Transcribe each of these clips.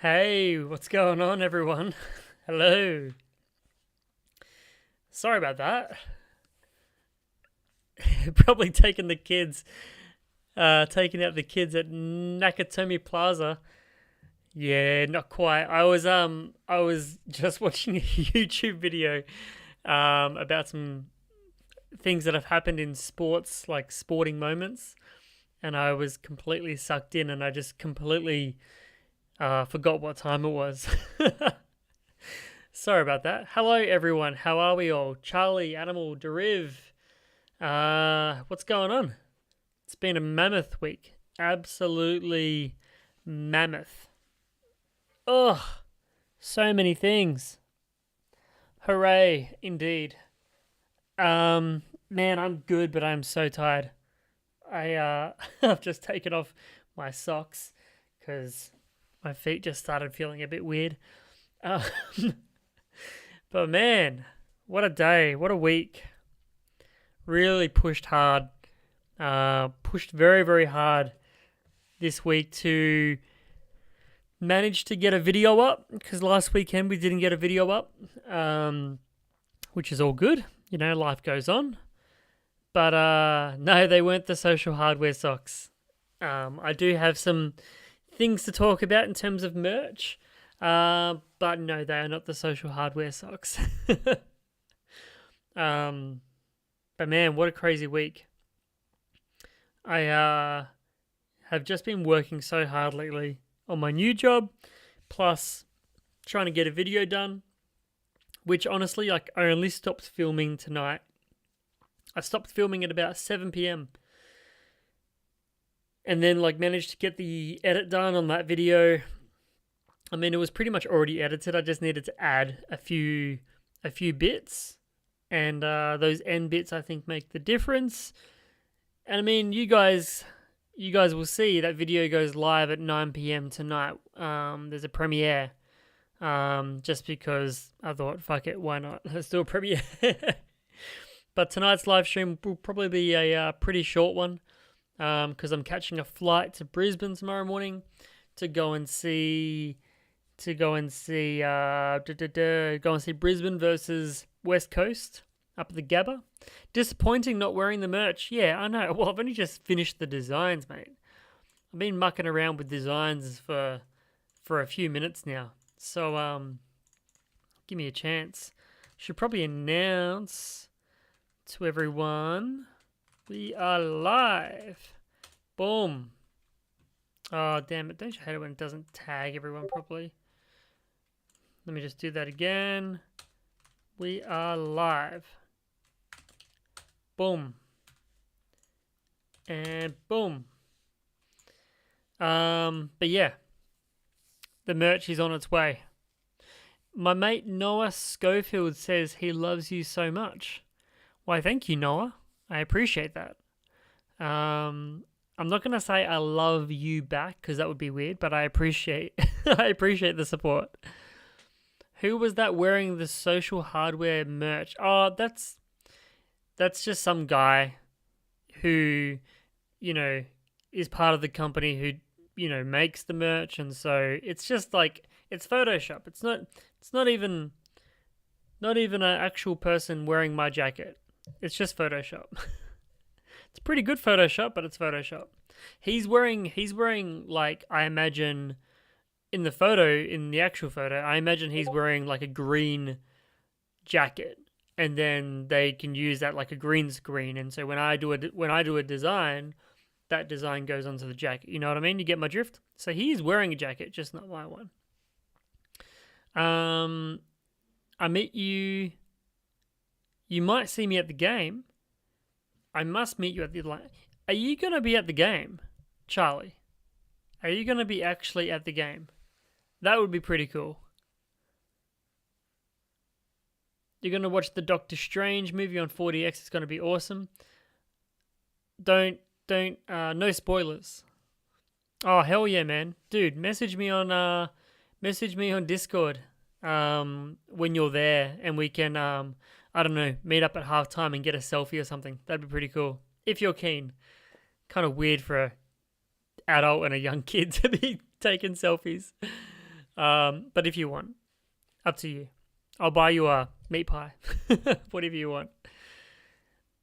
Hey, what's going on, everyone? Hello. Sorry about that. Probably taking out the kids at Nakatomi Plaza. Yeah, not quite. I was just watching a YouTube video, about some things that have happened in sports, like sporting moments, and I was completely sucked in, and I just completely forgot what time it was. Sorry about that. Hello, everyone. How are we all? Charlie, Animal, Deriv. What's going on? It's been a mammoth week. Absolutely mammoth. Ugh, so many things. Hooray, indeed. Man, I'm good, but I'm so tired. I've just taken off my socks because my feet just started feeling a bit weird. Um, but man, what a day, what a week. Really pushed hard. Pushed very, very hard this week to manage to get a video up because last weekend we didn't get a video up, which is all good. You know, life goes on. But no, they weren't the social hardware socks. I do have some things to talk about in terms of merch, but no, they are not the social hardware socks. But man, what a crazy week. I have just been working so hard lately on my new job, plus trying to get a video done, which honestly, like, I only stopped filming tonight. I stopped filming at about 7 p.m. and then like managed to get the edit done on that video. I mean, it was pretty much already edited. I just needed to add a few bits, and those end bits I think make the difference. And I mean, you guys will see that video goes live at 9 p.m. tonight. There's a premiere. Just because I thought, fuck it, why not? Let's do a premiere. But tonight's live stream will probably be a pretty short one, because I'm catching a flight to Brisbane tomorrow morning to go and see Brisbane versus West Coast up at the Gabba. Disappointing not wearing the merch. Yeah, I know. Well, I've only just finished the designs, mate. I've been mucking around with designs for a few minutes now. So give me a chance. Should probably announce to everyone we are live. Boom. Oh, damn it. Don't you hate it when it doesn't tag everyone properly? Let me just do that again. We are live. Boom. And boom. But yeah, the merch is on its way. My mate Noah Schofield says he loves you so much. Why, thank you, Noah. I appreciate that. I'm not gonna say I love you back because that would be weird, but I appreciate I appreciate the support. Who was that wearing the social hardware merch? Oh, that's just some guy who, is part of the company who, makes the merch, and so it's just like it's Photoshop. It's not even an actual person wearing my jacket. It's just Photoshop. It's pretty good Photoshop, but it's Photoshop. He's wearing like, I imagine in the actual photo, I imagine he's wearing like a green jacket, and then they can use that like a green screen. And so when I do a design, that design goes onto the jacket. You know what I mean? You get my drift? So he's wearing a jacket, just not my one. I meet you. You might see me at the game. I must meet you at the line. Are you going to be at the game, Charlie? Are you going to be actually at the game? That would be pretty cool. You're going to watch the Doctor Strange movie on 4DX. It's going to be awesome. No spoilers. Oh, hell yeah, man. Dude, message me on Discord when you're there, and we can, I don't know, meet up at halftime and get a selfie or something. That'd be pretty cool. If you're keen. Kind of weird for an adult and a young kid to be taking selfies. But if you want, up to you. I'll buy you a meat pie. Whatever you want.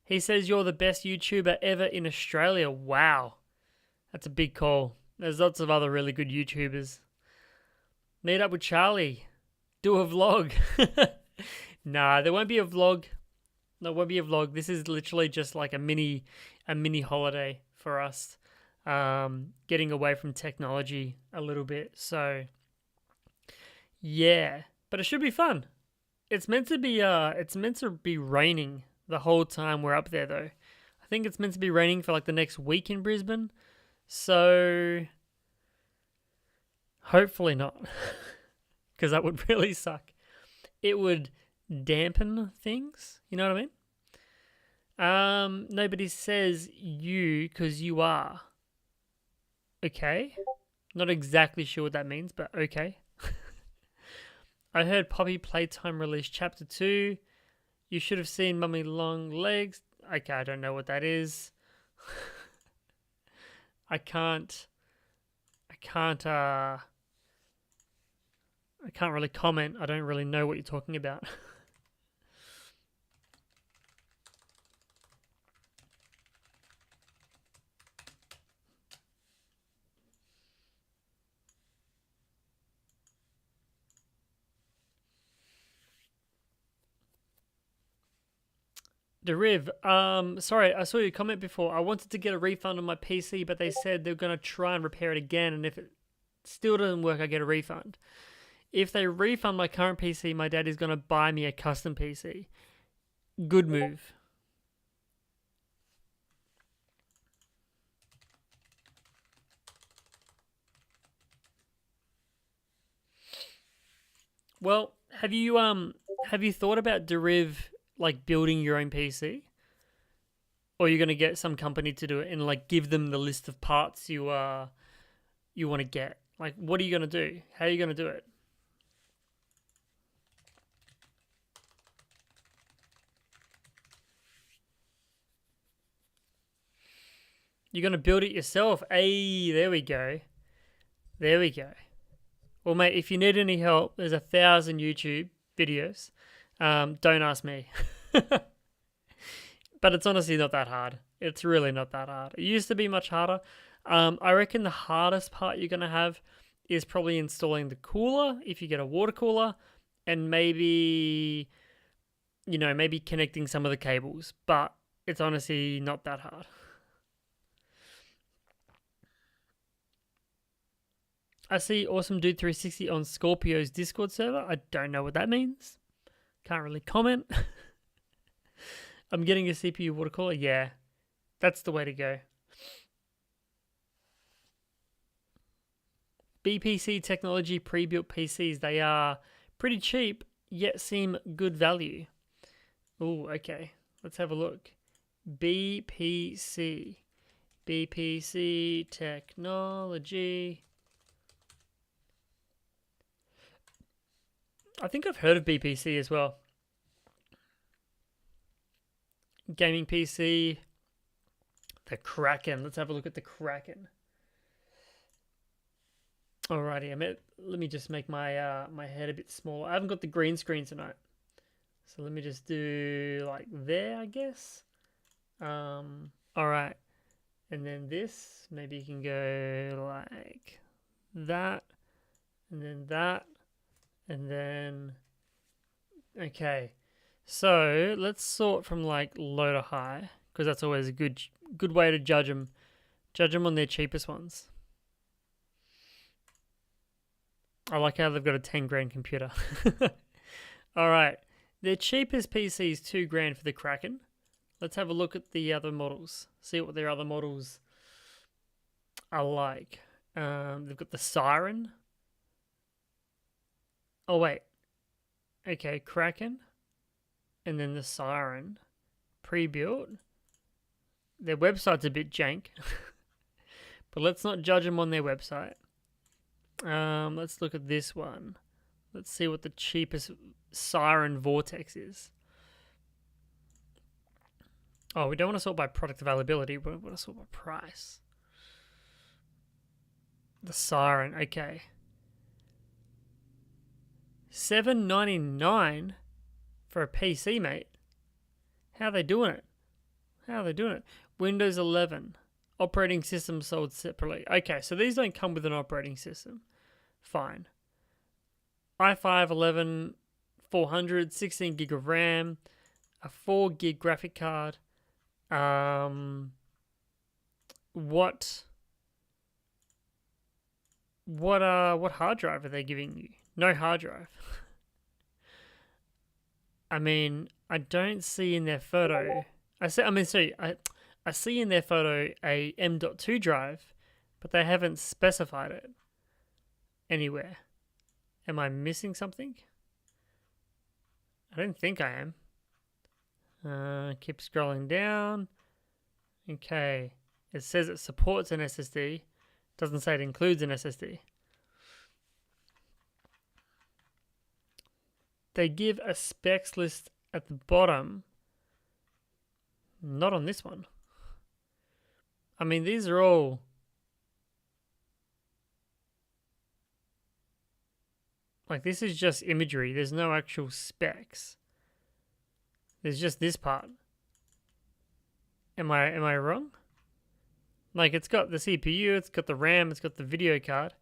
He says you're the best YouTuber ever in Australia. Wow. That's a big call. There's lots of other really good YouTubers. Meet up with Charlie. Do a vlog. Nah, there won't be a vlog. There won't be a vlog. This is literally just like a mini holiday for us. Getting away from technology a little bit. So yeah. But it should be fun. It's meant to be raining the whole time we're up there though. I think it's meant to be raining for like the next week in Brisbane. So hopefully not. Because that would really suck. It would dampen things. You know what I mean? Nobody says you because you are. Okay. Not exactly sure what that means, but okay. I heard Poppy Playtime released Chapter 2. You should have seen Mummy Long Legs. Okay, I don't know what that is. I can't really comment. I don't really know what you're talking about. Deriv, sorry, I saw your comment before. I wanted to get a refund on my PC, but they said they're going to try and repair it again, and if it still doesn't work, I get a refund. If they refund my current PC, my dad is going to buy me a custom PC. Good move. Well, have you thought about Deriv like building your own PC? Or you're gonna get some company to do it and like give them the list of parts you want to get? Like, what are you gonna do? How are you gonna do it? You're gonna build it yourself? Hey, there we go. There we go. Well, mate, if you need any help, there's 1,000 YouTube videos. Don't ask me. But it's honestly not that hard. It's really not that hard. It used to be much harder. I reckon the hardest part you're going to have is probably installing the cooler, if you get a water cooler, and maybe connecting some of the cables. But it's honestly not that hard. I see Awesome Dude 360 on Scorpio's Discord server. I don't know what that means. Can't really comment. I'm getting a CPU water cooler. Yeah, that's the way to go. BPC Technology pre-built PCs. They are pretty cheap, yet seem good value. Oh, okay. Let's have a look. BPC Technology. I think I've heard of BPC as well. Gaming PC. The Kraken. Let's have a look at the Kraken. Alrighty, let me just make my my head a bit smaller. I haven't got the green screen tonight. So let me just do like there, I guess. Alright. And then this, maybe you can go like that. And then that. And then, okay. So let's sort from like low to high, because that's always a good way to judge them. Judge them on their cheapest ones. I like how they've got a 10 grand computer. All right. Their cheapest PC is $2,000 for the Kraken. Let's have a look at the other models. See what their other models are like. They've got the Siren. Oh, wait. Okay, Kraken. And then the Siren. Pre-built. Their website's a bit jank. But let's not judge them on their website. Let's look at this one. Let's see what the cheapest Siren Vortex is. Oh, we don't want to sort by product availability. We want to sort by price. The Siren, okay. $799 for a PC, mate. How are they doing it? Windows 11. Operating system sold separately. Okay, so these don't come with an operating system. Fine. i5 11 400, 16 gig of RAM, a 4 gig graphic card. What hard drive are they giving you? No hard drive. I mean, I don't see in their photo. I see in their photo a M.2 drive, but they haven't specified it anywhere. Am I missing something? I don't think I am. Keep scrolling down. Okay. It says it supports an SSD. Doesn't say it includes an SSD. They give a specs list at the bottom. Not on this one. I mean, these are all... Like, this is just imagery. There's no actual specs. There's just this part. Am I wrong? Like, it's got the CPU, it's got the RAM, it's got the video card,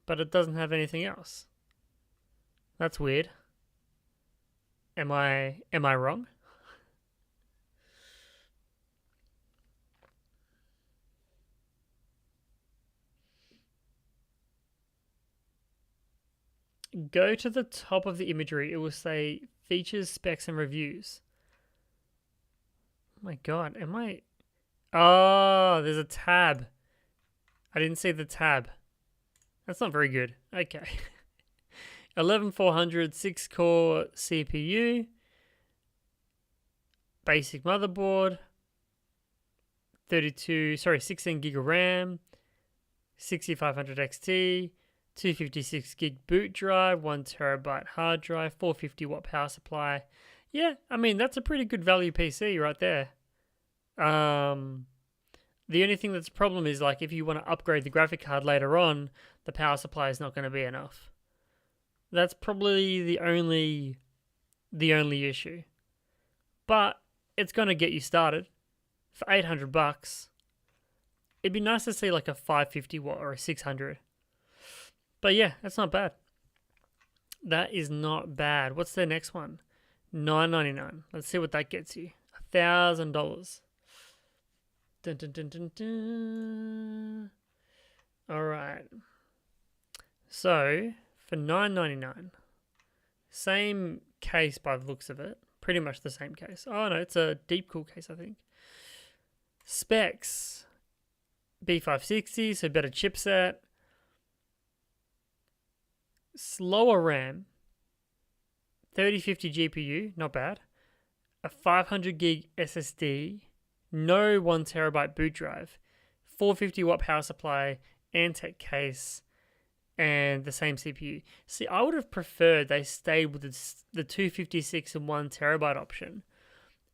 but it doesn't have anything else. That's weird. Am I wrong? Go to the top of the imagery. It will say features, specs, and reviews. Oh my god, am I... Oh, there's a tab. I didn't see the tab. That's not very good. Okay. 11400 6-core CPU. Basic motherboard. 16 gig of RAM. 6500 XT. 256 gig boot drive. 1 terabyte hard drive. 450 watt power supply. Yeah, I mean, that's a pretty good value PC right there. The only thing that's a problem is, like, if you want to upgrade the graphic card later on, the power supply is not going to be enough. That's probably the only issue. But it's going to get you started for $800. It'd be nice to see like a 550 watt or a 600. But yeah, that's not bad. That is not bad. What's their next one? $999. Let's see what that gets you. $1,000. Dun, dun, dun, dun, dun. All right. So for $999, same case by the looks of it. Pretty much the same case. Oh no, it's a deep cool case, I think. Specs: B560, so better chipset. Slower RAM. 3050 GPU, not bad. A 500 gig SSD. No 1 terabyte boot drive. 450 watt power supply, Antec case, and the same CPU. See, I would have preferred they stayed with the 256 and 1 terabyte option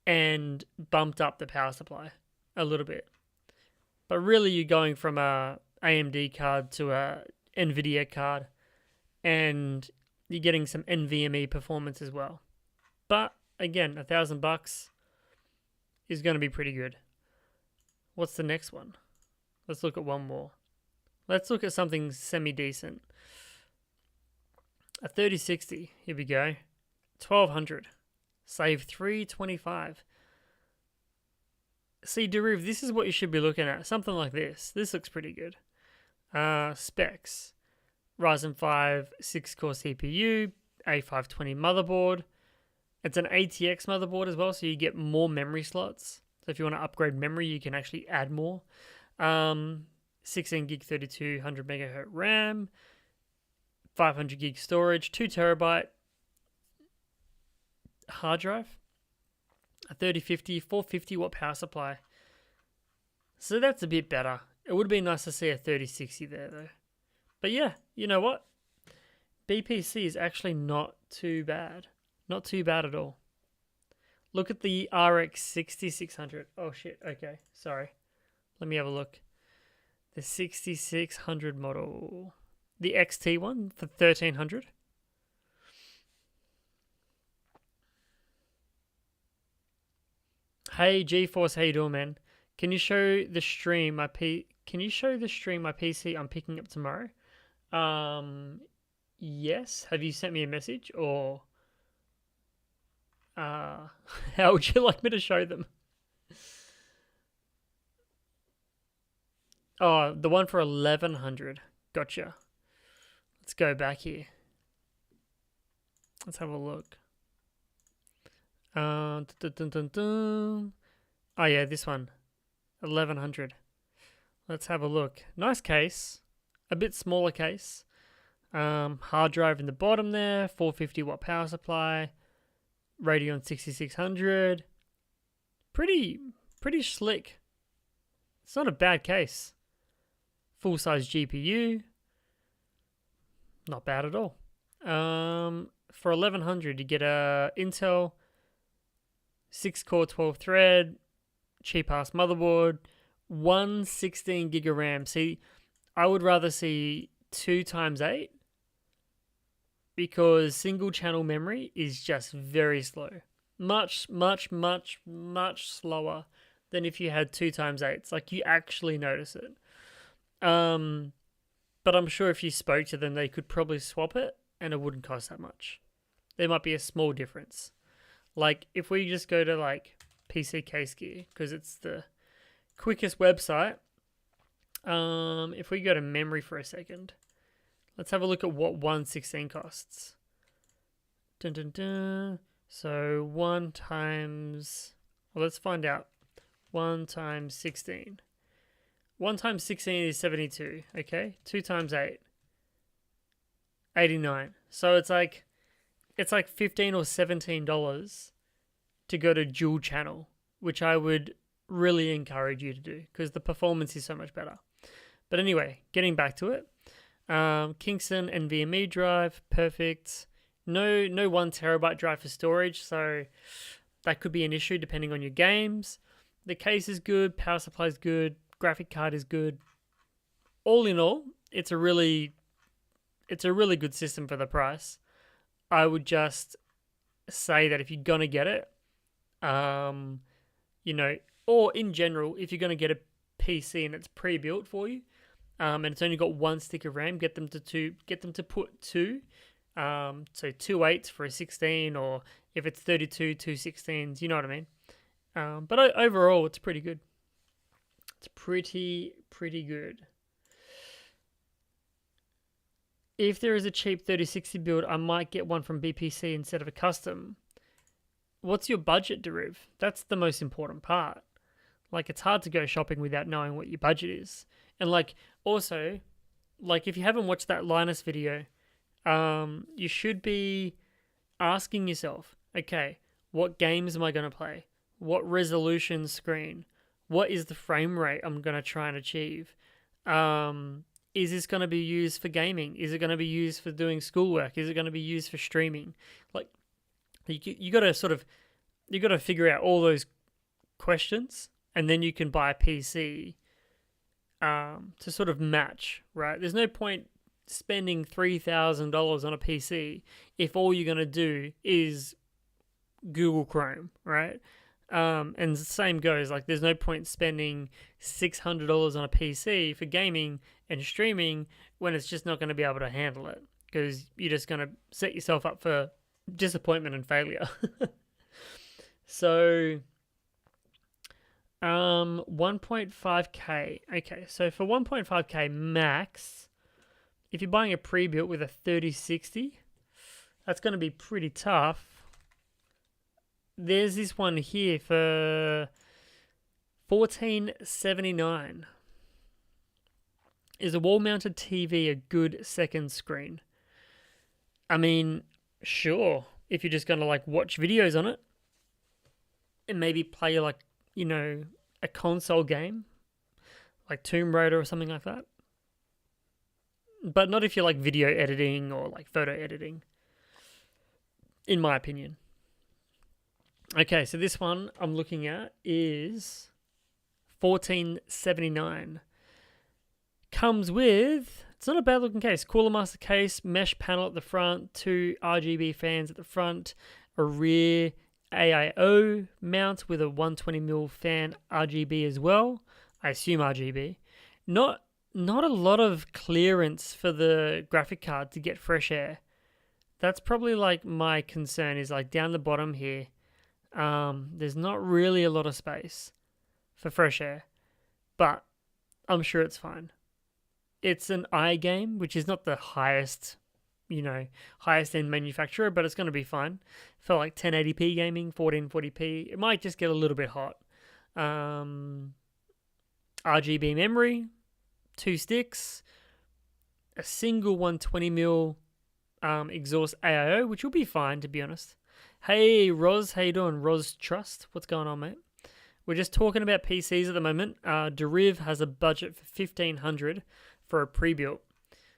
and bumped up the power supply a little bit. But really, you're going from a AMD card to a NVIDIA card, and you're getting some NVMe performance as well. But again, $1,000 is going to be pretty good. What's the next one? Let's look at one more. Let's look at something semi-decent. A 3060. Here we go. 1200. Save $325. See, Deriv, this is what you should be looking at. Something like this. This looks pretty good. Specs. Ryzen 5 6-core CPU. A520 motherboard. It's an ATX motherboard as well, so you get more memory slots. So if you want to upgrade memory, you can actually add more. 16 gig 3200 megahertz RAM, 500 gig storage, 2 terabyte hard drive, a 3050, 450 watt power supply. So that's a bit better. It would have been nice to see a 3060 there though. But yeah, you know what? BPC is actually not too bad. Not too bad at all. Look at the RX 6600. Oh shit, okay, sorry. Let me have a look. The 6600 model. The XT one for $1,300. Hey GeForce, how you doing, man? Can you show the stream my PC I'm picking up tomorrow? Yes. Have you sent me a message or how would you like me to show them? Oh, the one for 1100. Gotcha. Let's go back here. Let's have a look. Dun, dun, dun, dun. Oh yeah, this one. 1100. Let's have a look. Nice case. A bit smaller case. Hard drive in the bottom there. 450 watt power supply. Radeon 6600. Pretty slick. It's not a bad case. Full size GPU. Not bad at all. For 1100 you get a Intel 6-core 12-thread, cheap-ass motherboard, 116 gig of RAM. See, I would rather see 2x8 because single-channel memory is just very slow. Much slower than if you had 2x8. It's like you actually notice it. But I'm sure if you spoke to them, they could probably swap it and it wouldn't cost that much. There might be a small difference. Like if we just go to like PC Case Gear, because it's the quickest website. If we go to memory for a second, let's have a look at what 116 costs. Dun, dun, dun. So 1 times, well, let's find out. 1 times 16. 1 times 16 is 72, okay? 2 times 8, 89. So it's like $15 or $17 to go to dual channel, which I would really encourage you to do because the performance is so much better. But anyway, getting back to it. Kingston NVMe drive, perfect. No 1 terabyte drive for storage, so that could be an issue depending on your games. The case is good, power supply is good, graphic card is good. All in all, it's a really good system for the price. I would just say that if you're gonna get it, or in general, if you're gonna get a PC and it's pre-built for you, and it's only got 1 stick of RAM, get them to put 2, so 2 8s for a 16, or if it's 32, 2 16s, you know what I mean. But overall, it's pretty good. It's pretty good. If there is a cheap 3060 build, I might get one from BPC instead of a custom. What's your budget, Deriv? That's the most important part. Like, it's hard to go shopping without knowing what your budget is. And also, if you haven't watched that Linus video, you should be asking yourself, okay, what games am I going to play? What resolution screen? What is the frame rate I'm going to try and achieve? Is this going to be used for gaming? Is it going to be used for doing schoolwork? Is it going to be used for streaming? You got to figure out all those questions, and then you can buy a PC to sort of match, right? There's no point spending $3,000 on a PC if all you're going to do is Google Chrome, right? And the same goes, there's no point spending $600 on a PC for gaming and streaming when it's just not going to be able to handle it, because you're just going to set yourself up for disappointment and failure. So, 1.5K. Okay, so for 1.5K max, if you're buying a pre-built with a 3060, that's going to be pretty tough. There's this one here for $14.79. Is a wall-mounted TV a good second screen? I mean, sure. If you're just going to watch videos on it and maybe play a console game like Tomb Raider or something like that. But not if you're video editing or photo editing, in my opinion. Okay, so this one I'm looking at is $14.79. Comes with, it's not a bad looking case, Cooler Master case, mesh panel at the front, 2 RGB fans at the front, a rear AIO mount with a 120mm fan RGB as well. I assume RGB. Not a lot of clearance for the graphic card to get fresh air. That's probably like my concern, is like down the bottom here. There's not really a lot of space for fresh air, but I'm sure it's fine. It's an iGame, which is not the highest end manufacturer, but it's going to be fine for like 1080p gaming, 1440p. It might just get a little bit hot. RGB memory, 2 sticks, a single 120mm exhaust AIO, which will be fine, to be honest. Hey Roz, how you doing? Roz Trust, what's going on, mate? We're just talking about PCs at the moment. Deriv has a budget for $1,500 for a pre-built.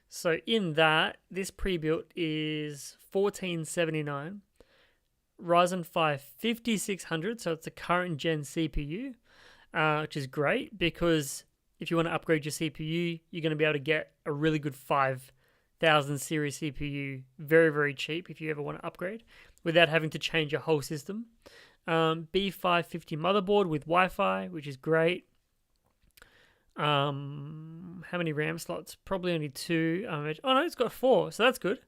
So in that, this pre-built is $1,479. Ryzen 5 5600, so it's a current gen CPU, which is great because if you want to upgrade your CPU, you're going to be able to get a really good 5000 series CPU very, very cheap if you ever want to upgrade without having to change your whole system. B550 motherboard with Wi-Fi, which is great. How many RAM slots? Probably only 2. Oh no, it's got 4, so that's good.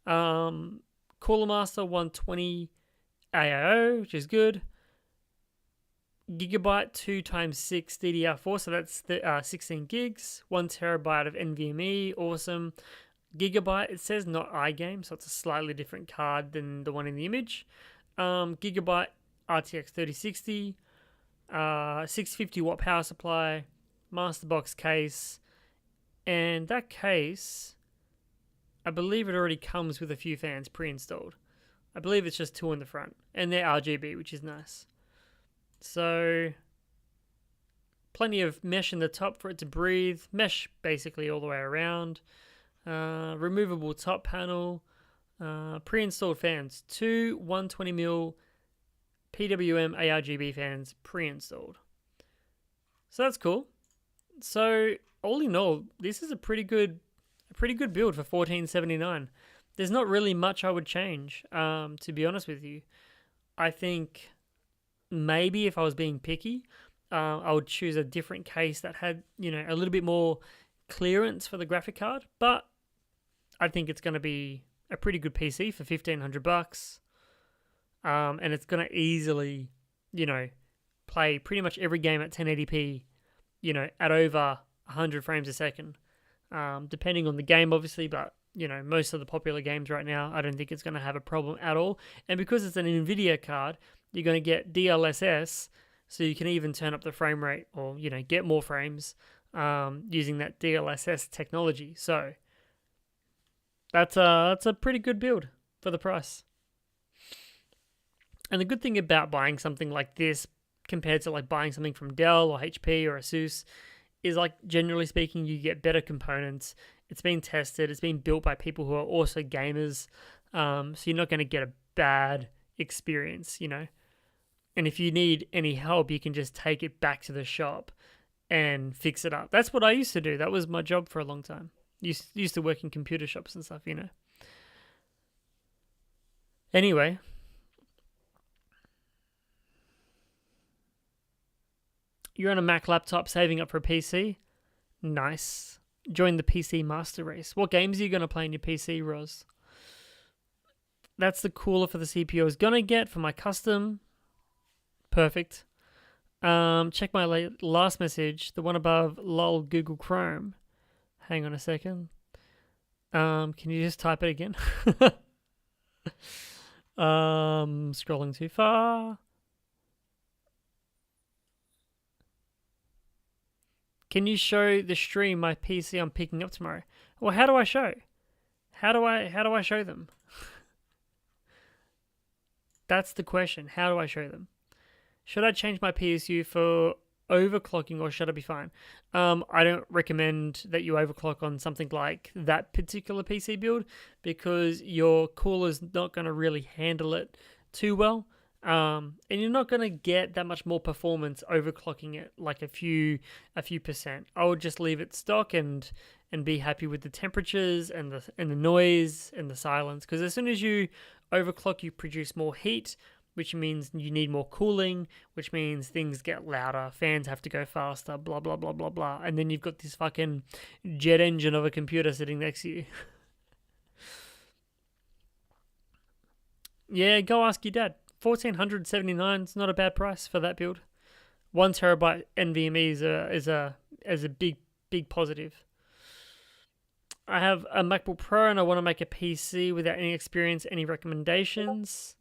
Cooler Master 120 AIO, which is good. Gigabyte 2x6 DDR4, so that's the 16 gigs. 1 terabyte of NVMe, awesome. Gigabyte, it says not iGame, so it's a slightly different card than the one in the image. Gigabyte RTX 3060, 650 watt power supply, master box case, and that case, I believe it already comes with a few fans pre-installed. I believe it's just 2 in the front, and they're RGB, which is nice. So, plenty of mesh in the top for it to breathe. Mesh basically all the way around. Removable top panel. Pre-installed fans. 2 120mm PWM ARGB fans pre-installed. So that's cool. So all in all, this is a pretty good build for $1,479. There's not really much I would change, to be honest with you. I think maybe if I was being picky, I would choose a different case that had, a little bit more clearance for the graphic card. But I think it's going to be a pretty good PC for $1,500. And it's going to easily, play pretty much every game at 1080p, at over 100 frames a second. Depending on the game, obviously, but, most of the popular games right now, I don't think it's going to have a problem at all. And because it's an NVIDIA card, you're going to get DLSS, so you can even turn up the frame rate or, get more frames using that DLSS technology. So that's a pretty good build for the price. And the good thing about buying something like this compared to like buying something from Dell or HP or Asus is, like, generally speaking, you get better components. It's been tested. It's been built by people who are also gamers. So you're not going to get a bad experience, And if you need any help, you can just take it back to the shop and fix it up. That's what I used to do. That was my job for a long time. Used to work in computer shops and stuff, Anyway. You're on a Mac laptop saving up for a PC? Nice. Join the PC master race. What games are you going to play on your PC, Roz? That's the cooler for the CPU I was going to get for my custom. Perfect. Check my last message, the one above lol Google Chrome. Hang on a second. Can you just type it again? Scrolling too far. Can you show the stream my PC I'm picking up tomorrow? Well, how do I show? How do I show them? That's the question. How do I show them? Should I change my PSU for overclocking or should I be fine? I don't recommend that you overclock on something like that particular PC build because your cooler's not going to really handle it too well. And you're not going to get that much more performance overclocking it, like a few percent. I would just leave it stock and be happy with the temperatures and the noise and the silence. Because as soon as you overclock, you produce more heat, which means you need more cooling, which means things get louder, fans have to go faster, blah, blah, blah, blah, blah. And then you've got this fucking jet engine of a computer sitting next to you. Yeah, go ask your dad. 1,479 is not a bad price for that build. 1 terabyte NVMe is a big positive. I have a MacBook Pro and I want to make a PC without any experience. Any recommendations?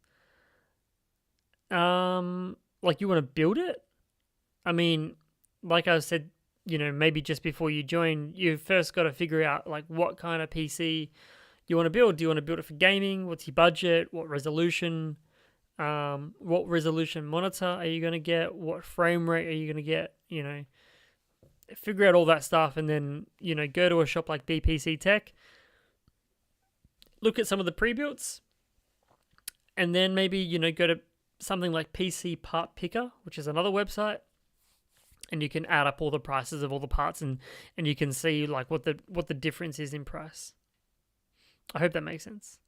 Like you want to build it? I mean, like I said, maybe just before you join, you've first got to figure out like what kind of PC you want to build. Do you want to build it for gaming? What's your budget? What resolution? What resolution monitor are you going to get? What frame rate are you going to get? Figure out all that stuff and then, go to a shop like BPC Tech. Look at some of the pre-builts. And then maybe, go to something like PC Part Picker, which is another website. And you can add up all the prices of all the parts and you can see like what the difference is in price. I hope that makes sense.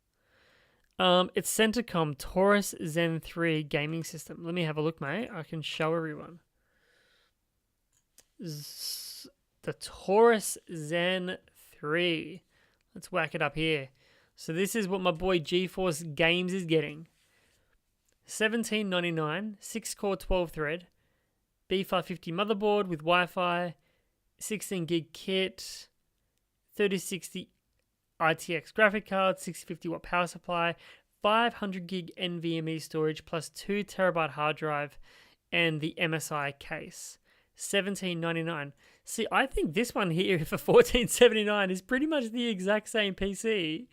It's Centacom Taurus Zen 3 gaming system. Let me have a look, mate. I can show everyone. The Taurus Zen 3. Let's whack it up here. So this is what my boy GeForce Games is getting. $17.99, 6-core 12-thread, B550 motherboard with Wi-Fi, 16 gig kit, 3060 ITX graphic card, 650 watt power supply, 500 gig NVMe storage plus 2 terabyte hard drive, and the MSI case. $17.99. See, I think this one here for $14.79 is pretty much the exact same PC,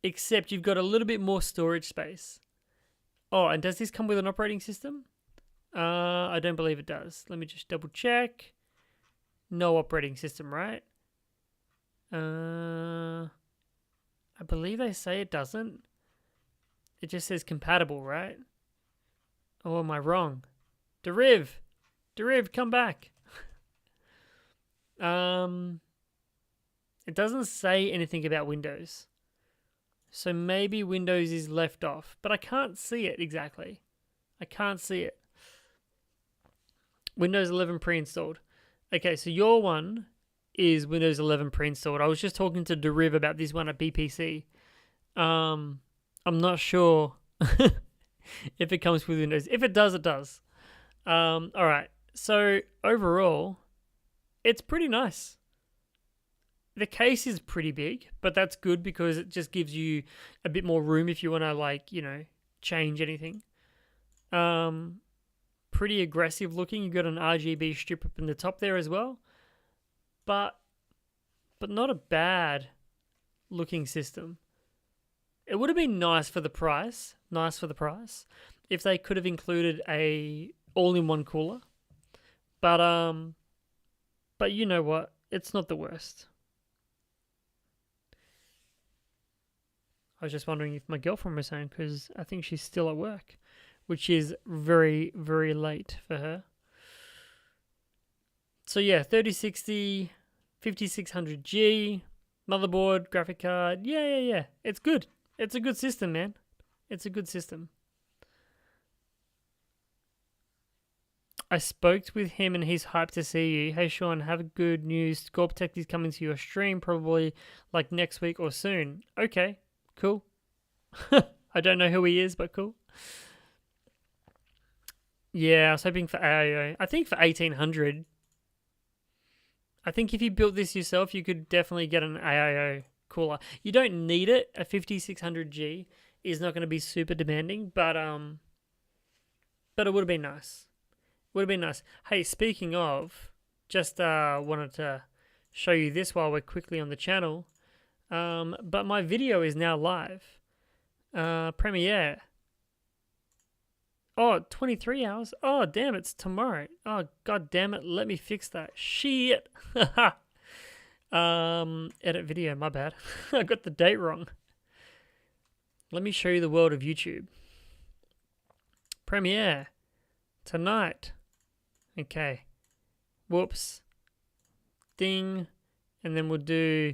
except you've got a little bit more storage space. Oh, and does this come with an operating system? I don't believe it does. Let me just double check. No operating system, right? I believe they say it doesn't. It just says compatible, right? Oh, am I wrong? Deriv, come back. It doesn't say anything about Windows. So maybe Windows is left off, but I can't see it exactly. I can't see it. Windows 11 pre-installed. Okay, so your one is Windows 11 pre-installed. I was just talking to Deriv about this one at BPC. I'm not sure if it comes with Windows. If it does, it does. All right. So overall, it's pretty nice. The case is pretty big, but that's good because it just gives you a bit more room if you want to change anything. Pretty aggressive looking. You've got an RGB strip up in the top there as well. But not a bad looking system. It would have been nice for the price. If they could have included a all-in-one cooler. But you know what? It's not the worst. I was just wondering if my girlfriend was home because I think she's still at work, which is very, very late for her. So yeah, 3060, 5600G, motherboard, graphic card. Yeah. It's good. It's a good system, man. It's a good system. I spoke with him and he's hyped to see you. Hey Sean, have good news. Scorptech is coming to your stream probably like next week or soon. Okay, cool. I don't know who he is, but cool. Yeah, I was hoping for AIO. I think for 1800. I think if you built this yourself, you could definitely get an AIO cooler. You don't need it. A 5600G is not going to be super demanding, but it would have been nice. Would have been nice. Hey, speaking of, just wanted to show you this while we're quickly on the channel. But my video is now live. Premiere. Oh, 23 hours? Oh, damn, it's tomorrow. Oh, god damn it, let me fix that. Shit. Edit video, my bad. I got the date wrong. Let me show you the world of YouTube. Premiere. Tonight. Okay. Whoops. Ding. And then we'll do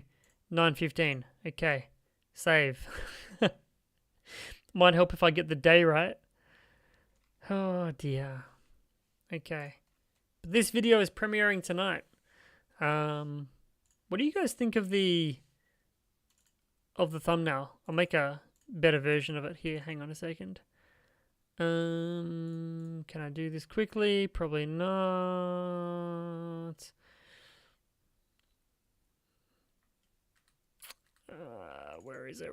9:15. Okay. Save. Might help if I get the day right. Oh dear. Okay. But this video is premiering tonight. What do you guys think of the thumbnail? I'll make a better version of it here. Hang on a second. Can I do this quickly? Probably not. Where is it?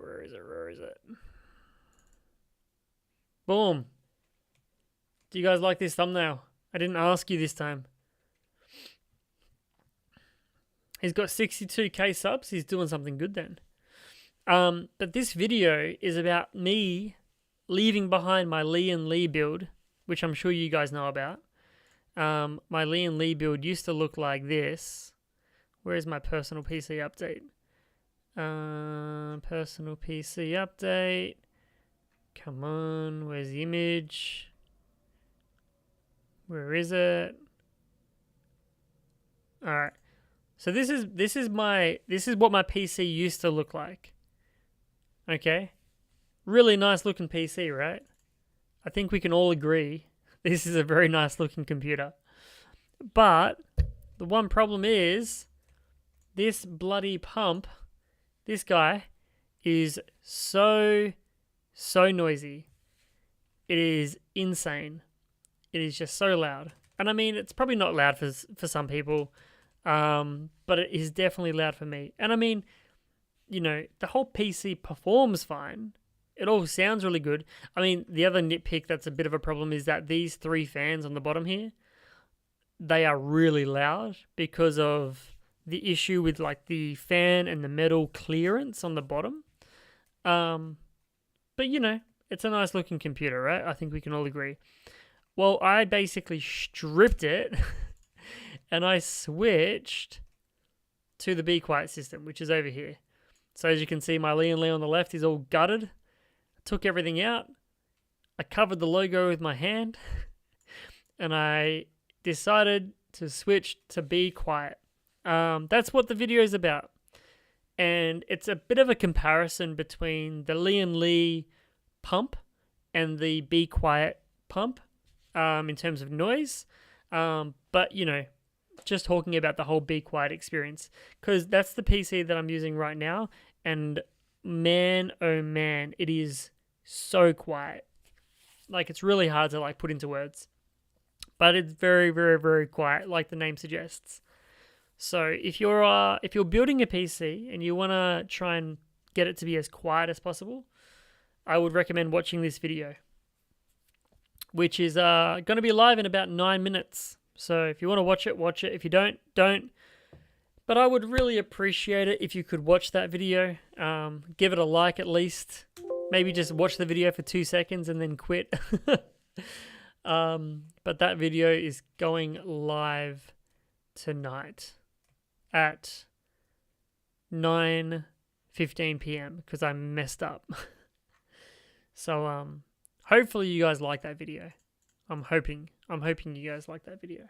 Boom. Do you guys like this thumbnail? I didn't ask you this time. He's got 62k subs. He's doing something good then. But this video is about me leaving behind my Lee and Lee build, which I'm sure you guys know about. My Lee and Lee build used to look like this. Where is my personal PC update? Personal PC update. Come on, where's the image? Where is it? All right. So this is what my PC used to look like. Okay? Really nice looking PC, right? I think we can all agree this is a very nice looking computer. But the one problem is this bloody pump, this guy is so noisy. It is insane. It is just so loud. And I mean, it's probably not loud for some people, but it is definitely loud for me. And I mean, you know, the whole PC performs fine. It all sounds really good. I mean, the other nitpick that's a bit of a problem is that these 3 fans on the bottom here, they are really loud because of the issue with like the fan and the metal clearance on the bottom. But you know, it's a nice looking computer, right? I think we can all agree. Well, I basically stripped it and I switched to the Be Quiet system, which is over here. So as you can see, my Lee and Lee on the left is all gutted. I took everything out. I covered the logo with my hand and I decided to switch to Be Quiet. That's what the video is about. And it's a bit of a comparison between the Lee and Lee pump and the Be Quiet pump in terms of noise. But, you know, just talking about the whole Be Quiet experience, because that's the PC that I'm using right now. And man, oh man, it is so quiet. Like, it's really hard to like put into words, but it's very, very, very quiet, like the name suggests. So if you're building a PC and you want to try and get it to be as quiet as possible, I would recommend watching this video, which is going to be live in about 9 minutes. So if you want to watch it, watch it. If you don't. But I would really appreciate it if you could watch that video. Give it a like at least. Maybe just watch the video for 2 seconds and then quit. But that video is going live tonight at 9:15 p.m. because I messed up. So hopefully you guys like that video. I'm hoping you guys like that video.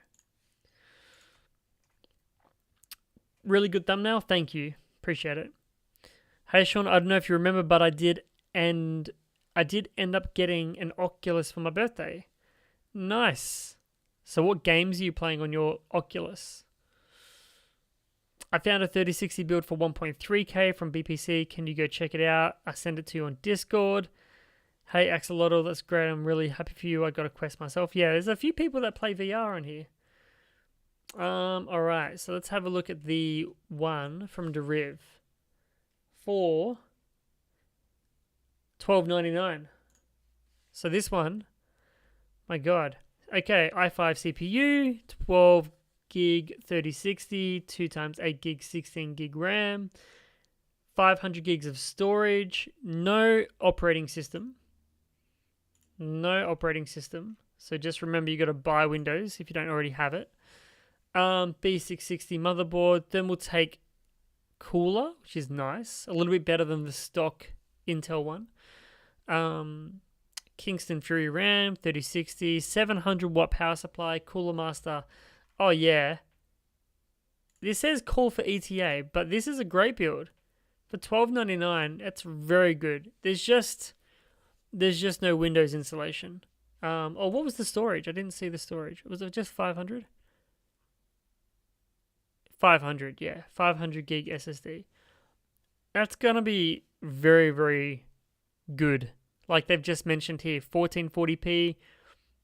Really good thumbnail. Thank you. Appreciate it. Hey Sean, I don't know if you remember, but I did end up getting an Oculus for my birthday. Nice. So what games are you playing on your Oculus? I found a 3060 build for 1.3k from BPC. Can you go check it out? I send it to you on Discord. Hey Axolotl, that's great. I'm really happy for you. I got a Quest myself. Yeah, there's a few people that play VR on here. Alright, so let's have a look at the one from Deriv for $12.99. So this one, my god. Okay, i5 CPU, 12 gig 3060, 2 times 8 gig 16 gig RAM, 500 gigs of storage, no operating system. So just remember you got to buy Windows if you don't already have it. B660 motherboard, Thermaltake cooler, which is nice, a little bit better than the stock Intel one. Kingston Fury RAM, 3060, 700 watt power supply, Cooler Master. Oh yeah, this says call for ETA, but this is a great build for $12.99. That's very good. There's just There's just no Windows installation. Oh, what was the storage? I didn't see the storage. Was it just 500? 500, yeah. 500 gig SSD. That's going to be very, very good. Like they've just mentioned here, 1440p,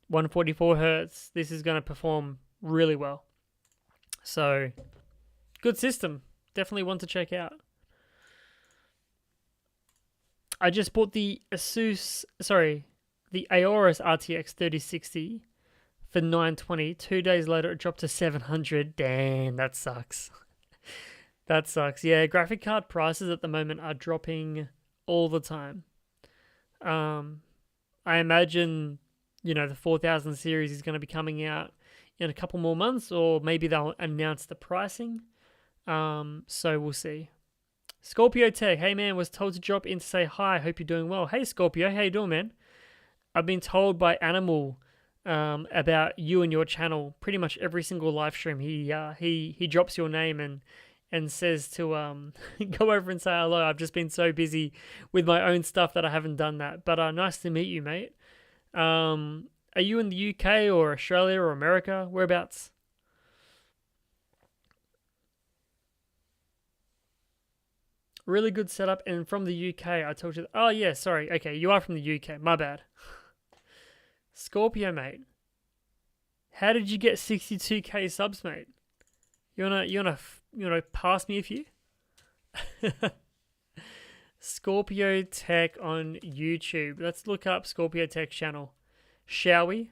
144 hertz. This is going to perform really well. So, good system. Definitely one to check out. I just bought the Aorus RTX 3060 for $920. 2 days later, it dropped to $700. Damn, that sucks. That sucks. Yeah, graphic card prices at the moment are dropping all the time. I imagine, the 4000 series is going to be coming out in a couple more months, or maybe they'll announce the pricing. So we'll see. Scorpio Tech, hey man, was told to drop in to say hi. Hope you're doing well. Hey Scorpio, how you doing, man? I've been told by Animal about you and your channel. Pretty much every single live stream, he drops your name and says to go over and say hello. I've just been so busy with my own stuff that I haven't done that. But nice to meet you, mate. Are you in the UK or Australia or America? Whereabouts? Really good setup. And from the UK, I told you. Oh, yeah, sorry. Okay, you are from the UK. My bad. Scorpio, mate. How did you get 62k subs, mate? You wanna pass me a few? Scorpio Tech on YouTube. Let's look up Scorpio Tech channel. Shall we?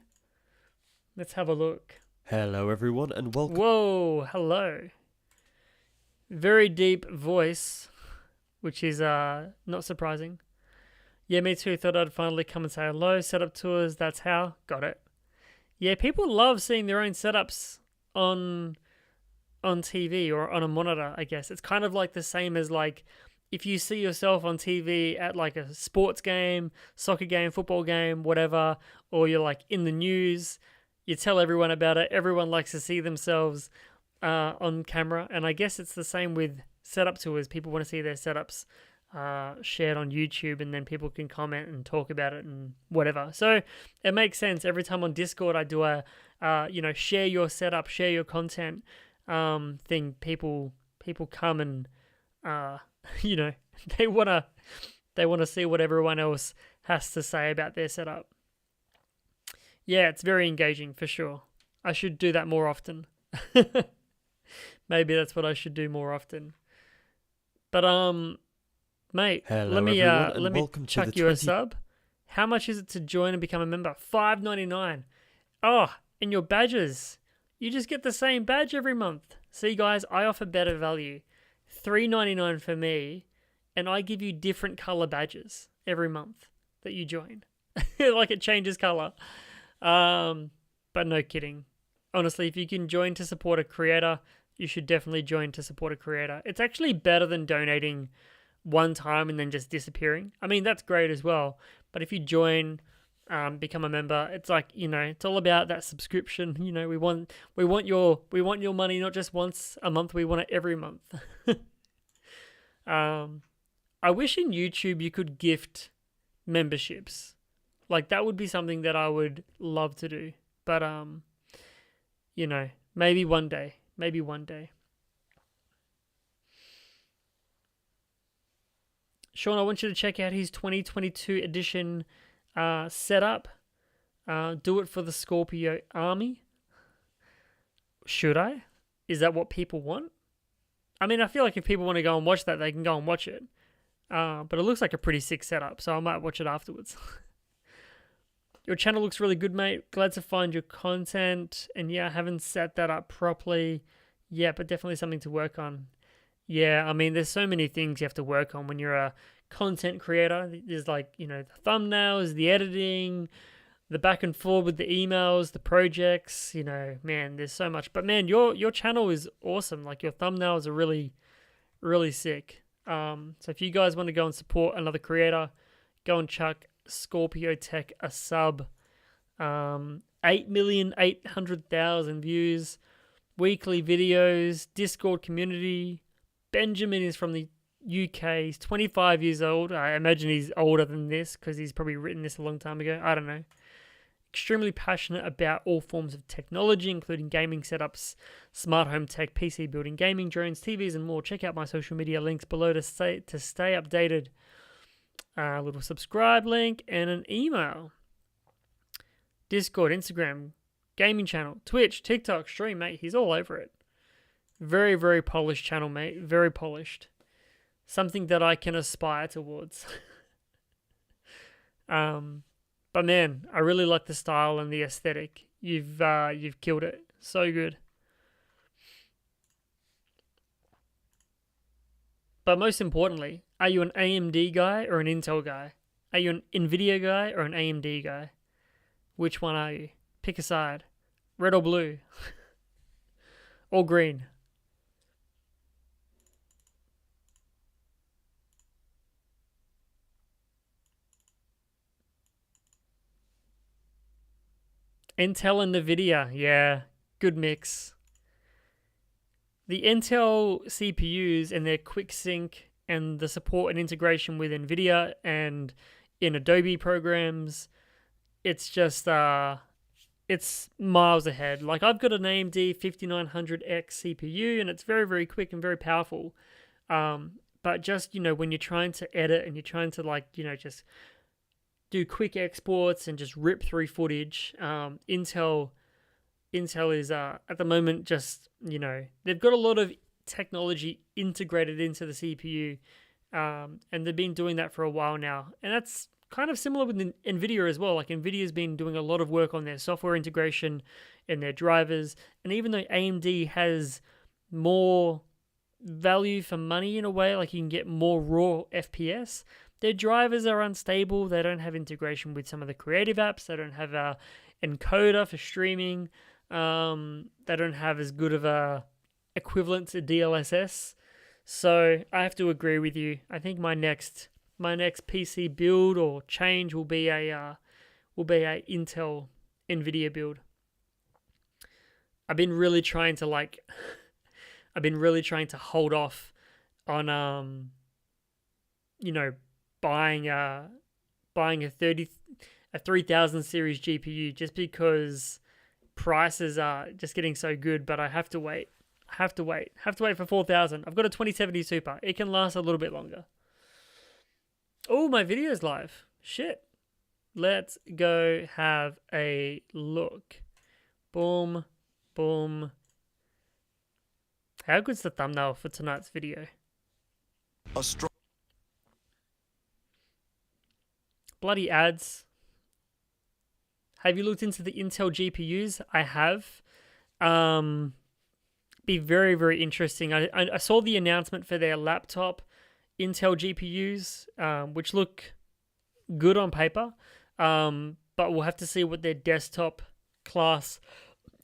Let's have a look. Hello everyone and welcome. Whoa, hello. Very deep voice, which is not surprising. Yeah, me too. Thought I'd finally come and say hello. Setup tours, that's how. Got it. Yeah, people love seeing their own setups on TV or on a monitor, I guess. It's kind of like the same as like if you see yourself on TV at like a sports game, soccer game, football game, whatever, or you're like in the news, you tell everyone about it. Everyone likes to see themselves on camera. And I guess it's the same with setup tours. People want to see their setups shared on YouTube, and then people can comment and talk about it and whatever. So it makes sense. Every time on Discord I do a share your setup, share your content thing, people come and they wanna see what everyone else has to say about their setup. Yeah, it's very engaging for sure. I should do that more often. Maybe that's what I should do more often. But mate, Hello, let me everyone, let me chuck you a sub. How much is it to join and become a member? $5.99. Oh, and your badges. You just get the same badge every month. See, guys, I offer better value. $3.99 for me, and I give you different color badges every month that you join. Like it changes color. But no kidding. Honestly, if you can join to support a creator, you should definitely join to support a creator. It's actually better than donating one time and then just disappearing. I mean, that's great as well. But if you join, become a member, it's like, it's all about that subscription. We want your money not just once a month, we want it every month. I wish in YouTube you could gift memberships. Like that would be something that I would love to do. But maybe one day. Maybe one day. Sean, I want you to check out his 2022 edition setup. Do it for the Scorpio army. Should I? Is that what people want? I mean, I feel like if people want to go and watch that, they can go and watch it. But it looks like a pretty sick setup, so I might watch it afterwards. Your channel looks really good, mate. Glad to find your content. And yeah, I haven't set that up properly yet, but definitely something to work on. Yeah, I mean, there's so many things you have to work on when you're a content creator. There's like, the thumbnails, the editing, the back and forth with the emails, the projects, man, there's so much. But man, your channel is awesome. Like your thumbnails are really, really sick. So if you guys want to go and support another creator, go and chuck Scorpio Tech a sub. 8,800,000 views, weekly videos, Discord community. Benjamin is from the UK. He's 25 years old. I imagine he's older than this because he's probably written this a long time ago. I don't know. Extremely passionate about all forms of technology, including gaming setups, smart home tech, PC building, gaming, drones, TVs, and more. Check out my social media links below to stay updated. A little subscribe link and an email. Discord, Instagram, gaming channel, Twitch, TikTok, stream, mate. He's all over it. Very, very polished channel, mate. Very polished. Something that I can aspire towards. But man, I really like the style and the aesthetic. You've killed it. So good. But most importantly, are you an AMD guy or an Intel guy? Are you an Nvidia guy or an AMD guy? Which one are you? Pick a side. Red or blue? Or green? Intel and Nvidia, yeah, good mix. The Intel CPUs and their quick sync and the support and integration with Nvidia and in Adobe programs, it's just it's miles ahead. Like I've got an AMD 5900X CPU and it's very, very quick and very powerful. But just, when you're trying to edit and you're trying to just do quick exports and just rip through footage, Intel is at the moment just, they've got a lot of technology integrated into the CPU, and they've been doing that for a while now. And that's kind of similar with Nvidia as well. Like Nvidia's been doing a lot of work on their software integration and their drivers. And even though AMD has more value for money in a way, like you can get more raw FPS, their drivers are unstable. They don't have integration with some of the creative apps. They don't have a encoder for streaming. They don't have as good of a equivalent to DLSS. So I have to agree with you. I think my next PC build or change will be a Intel Nvidia build. I've been really trying to hold off on buying a 3000 series GPU just because prices are just getting so good, but I have to wait. Have to wait for 4000. I've got a 2070 Super. It can last a little bit longer. Oh, my video's live. Shit. Let's go have a look. Boom, boom. How good's the thumbnail for tonight's video? Bloody ads. Have you looked into the Intel GPUs? I have. Be very, very interesting. I saw the announcement for their laptop Intel GPUs, which look good on paper, but we'll have to see what their desktop class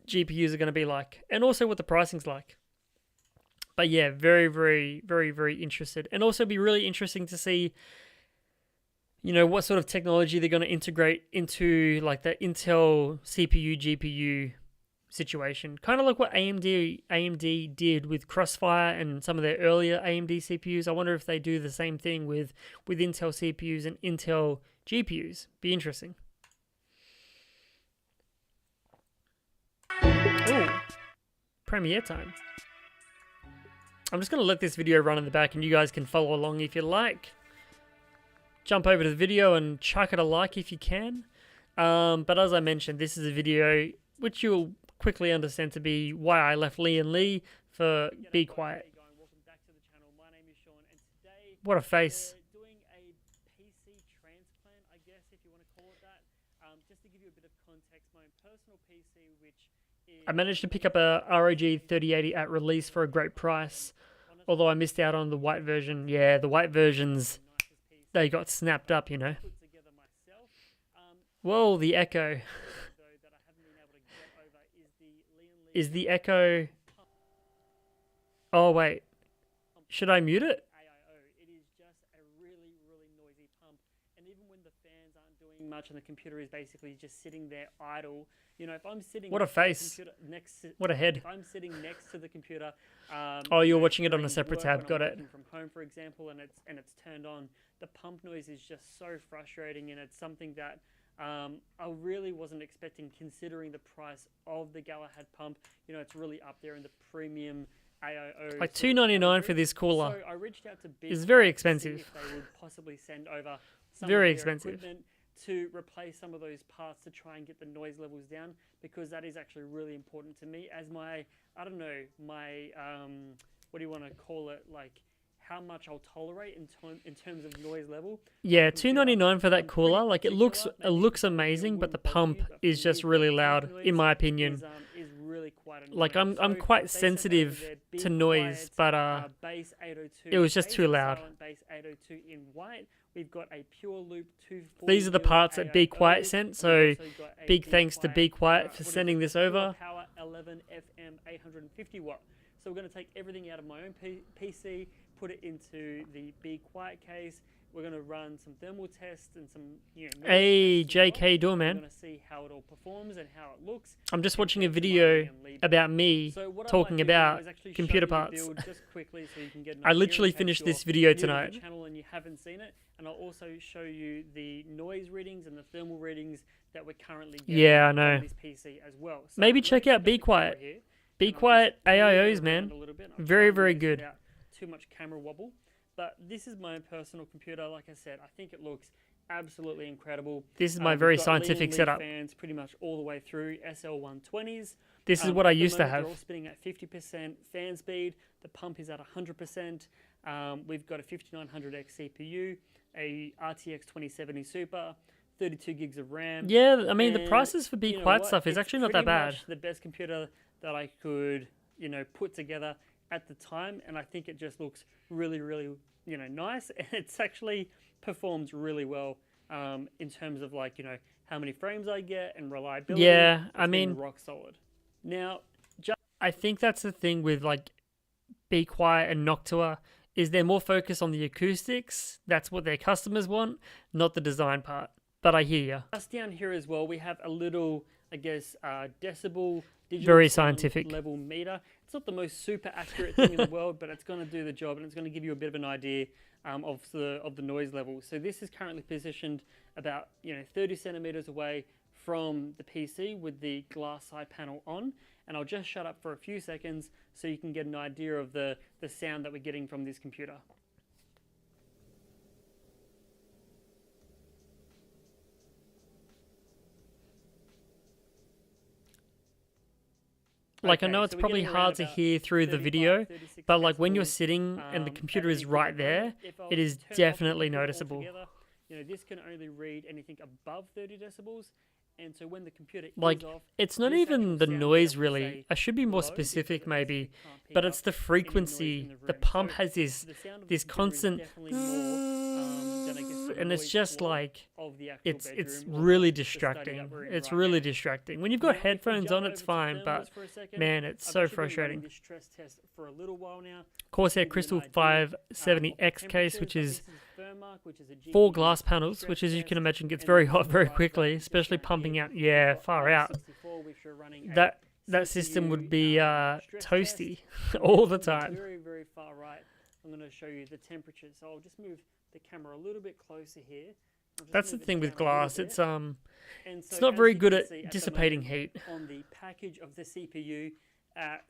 GPUs are going to be like, and also what the pricing's like. But yeah, very, very, very, very interested. And also be really interesting to see, what sort of technology they're going to integrate into like the Intel CPU, GPU situation. Kind of like what AMD did with Crossfire and some of their earlier AMD CPUs. I wonder if they do the same thing with Intel CPUs and Intel GPUs. Be interesting. Ooh, premiere time. I'm just going to let this video run in the back and you guys can follow along if you like. Jump over to the video and chuck it a like if you can. But as I mentioned, this is a video which you'll quickly understand to be why I left Lee and Lee for Be Quiet. What a face. Doing a PC transplant, I guess, if you want to call it that. Just to give you a bit of context, my own personal PC, which is... I managed to pick up a ROG 3080 at release for a great price, although I missed out on the white version. Yeah, the white versions, they got snapped up, Whoa, the echo. Is the echo... Oh, wait. Should I mute it? It is just a really, really noisy pump. And even when the fans aren't doing much, and the computer is basically just sitting there idle. If I'm sitting What a next to the face. computer, What a head. if I'm sitting next to the computer, Oh, you're watching it on a during separate work tab. when I'm Got it. working from home, for example, and it's turned on, the pump noise is just so frustrating, and it's something that I really wasn't expecting, considering the price of the Galahad pump. It's really up there in the premium AIO. Like sort of $2.99 for category. this cooler. So I reached out to Big It's very Quiet to see expensive. if they would possibly send over some Very of their expensive. equipment to replace some of those parts to try and get the noise levels down, because that is actually really important to me as my, I don't know, my, what do you want to call it, like how much I'll tolerate in terms of noise level. Yeah, Computer, $2.99 for that I'm cooler. pretty Like it looks particular. Maybe amazing, but the wouldn't bother pump you, but is for just me, really the pump loud, in my opinion. is really quite annoying. Like I'm So quite they sent over sensitive their Be to noise, Quiet, but bass 802 it was just bass, too loud. silent bass 802 in white. We've got a pure loop 240 these are the parts that Be Quiet sent, so big thanks to Be Quiet for sending this over. Power 11 FM 850 watt. So we're going to take everything out of my own PC, put it into the Be Quiet case. We're going to run some thermal tests and some, noise Hey, tests as well. JK We're Doorman. going to see how it all performs and how it looks. I'm just watching a compared to video mine and leave it. about me So what I talking might do now about is actually computer show you the parts. build just quickly so you can get an I idea literally in case finished you're this video new to the tonight. channel and you haven't seen it, and I'll also show you the noise readings and the thermal readings that we're currently getting Yeah, I know. on this PC as well. So Maybe let's check out get Be the camera Quiet. here, Be and I'll Quiet just move it AIOs, around man. a little bit. I'll Very, try and do very this good. without too much camera wobble. But this is my personal computer. Like I said, I think it looks absolutely incredible. This is my We've very got scientific lead setup. fans pretty much all the way through, SL120s. This is what I At the used to moment, have. They're all spinning at 50% fan speed. The pump is at 100%. We've got a 5900X CPU, a RTX 2070 Super, 32 gigs of RAM. Yeah, I mean, the And prices for Be you know Quiet what? stuff is It's actually not pretty that bad. much the best computer that I could, put together at the time, and I think it just looks really, really, nice, and it's actually performs really well in terms of how many frames I get and reliability. Yeah, It's I been mean, rock solid. Now, I think that's the thing with like Be Quiet and Noctua is they're more focused on the acoustics. That's what their customers want, not the design part. But I hear you. just down here as well, we have a little, decibel digital Very sound scientific. level meter. It's not the most super accurate thing in the world, but it's going to do the job, and it's going to give you a bit of an idea of the noise level. So this is currently positioned about 30 centimeters away from the PC with the glass side panel on, and I'll just shut up for a few seconds so you can get an idea of the sound that we're getting from this computer. Like, I Okay, know it's so we're probably getting around hard to about hear through the 35, video, 36 but like when you're decibels, sitting and the computer at is any right given there, moment. If I it was is to turn off the definitely computer noticeable. altogether, this can only read anything above 30 decibels, and so when the computer Like, is off, it's not this even actual the sound noise level will really. say I should be more low specific because it maybe, basically can't pick but up it's the any noise in frequency. The room. pump So has this the sound of the this computer is constant, definitely more than, I guess, the and it's noise just wall like of the actual it's bedroom or really the study distracting. that we're in It's right really now. distracting. When you've Now, got if we headphones jump on, over it's to fine, thermals but for a second, man, it's I've so actually been running frustrating. this stress test for a little while now. Corsair Give you an Crystal idea, 570X of case, temperatures. which So is this Thermark, which is a 4 GPU glass panels, stress which as you test, can imagine gets and very then hot very right quickly, just especially down pumping here, out. Yeah, we've got far out. i64, which are running a That system would be CPU, stress toasty test, and all then the to time. Very, very far right, I'm going to show you the temperature. So I'll just move the camera a little bit closer here. I'll just That's the move it thing with down a little glass. bit. It's And it's so not as very you good can at see the dissipating moment, heat. on the package of the CPU,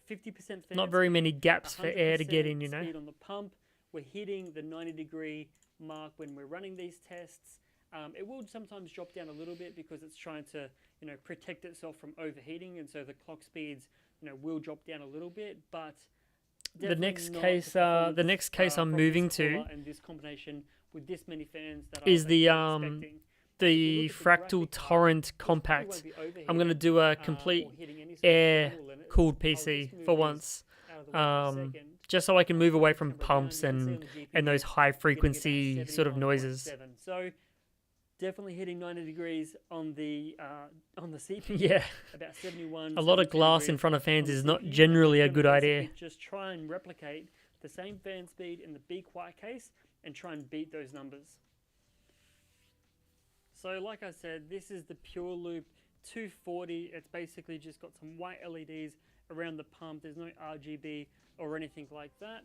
50% fan Not very speed, many gaps for air to get 100% in, you know. speed on the pump. We're hitting the 90-degree mark when we're running these tests. It will sometimes drop down a little bit because it's trying to, protect itself from overheating, and so the clock speeds, will drop down a little bit. But The definitely next not case, performance, the next case I'm from moving this to cooler and this combination with this many fans that I is was the actually expecting. the look at the Fractal graphic card, Torrent this probably Compact. won't be overheating, I'm gonna do a or complete hitting any sort of air thermal limit. cooled I'll just PC move for these once, out of the way for a second. just so I can move away from Camera down, pumps you can see on and the GPU, those high we're getting frequency about sort of noises. 71.7. So definitely hitting 90 degrees on the CPU. Yeah, About 71. a lot of 72 glass in degrees front of on fans the is not CPU. generally a We're good gonna idea. basically just try and replicate the same fan speed in the Be Quiet case and try and beat those numbers. So like I said, this is the Pure Loop 240. It's basically just got some white LEDs around the pump. There's no RGB or anything like that.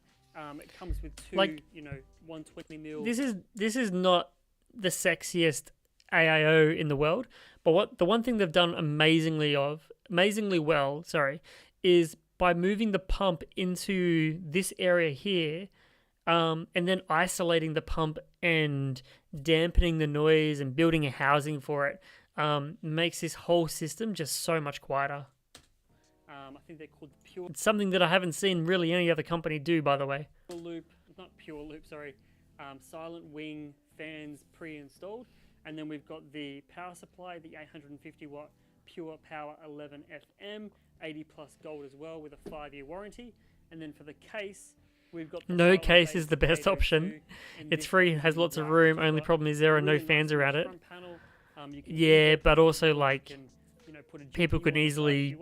It comes with two, Like, 120 mil. This is not the sexiest AIO in the world, but the one thing they've done amazingly well, is by moving the pump into this area here, and then isolating the pump and dampening the noise and building a housing for it, makes this whole system just so much quieter. I think they're called Pure. It's something that I haven't seen really any other company do, by the way. Loop, not Pure Loop, sorry. Silent Wing fans pre-installed, and then we've got the power supply, the 850 watt Pure Power 11 FM, 80 plus gold as well with a 5-year warranty. And then for the case, we've got the no case is the best option. It's free, has lots of room. Only problem is there are no fans around it. Yeah, but also like people could easily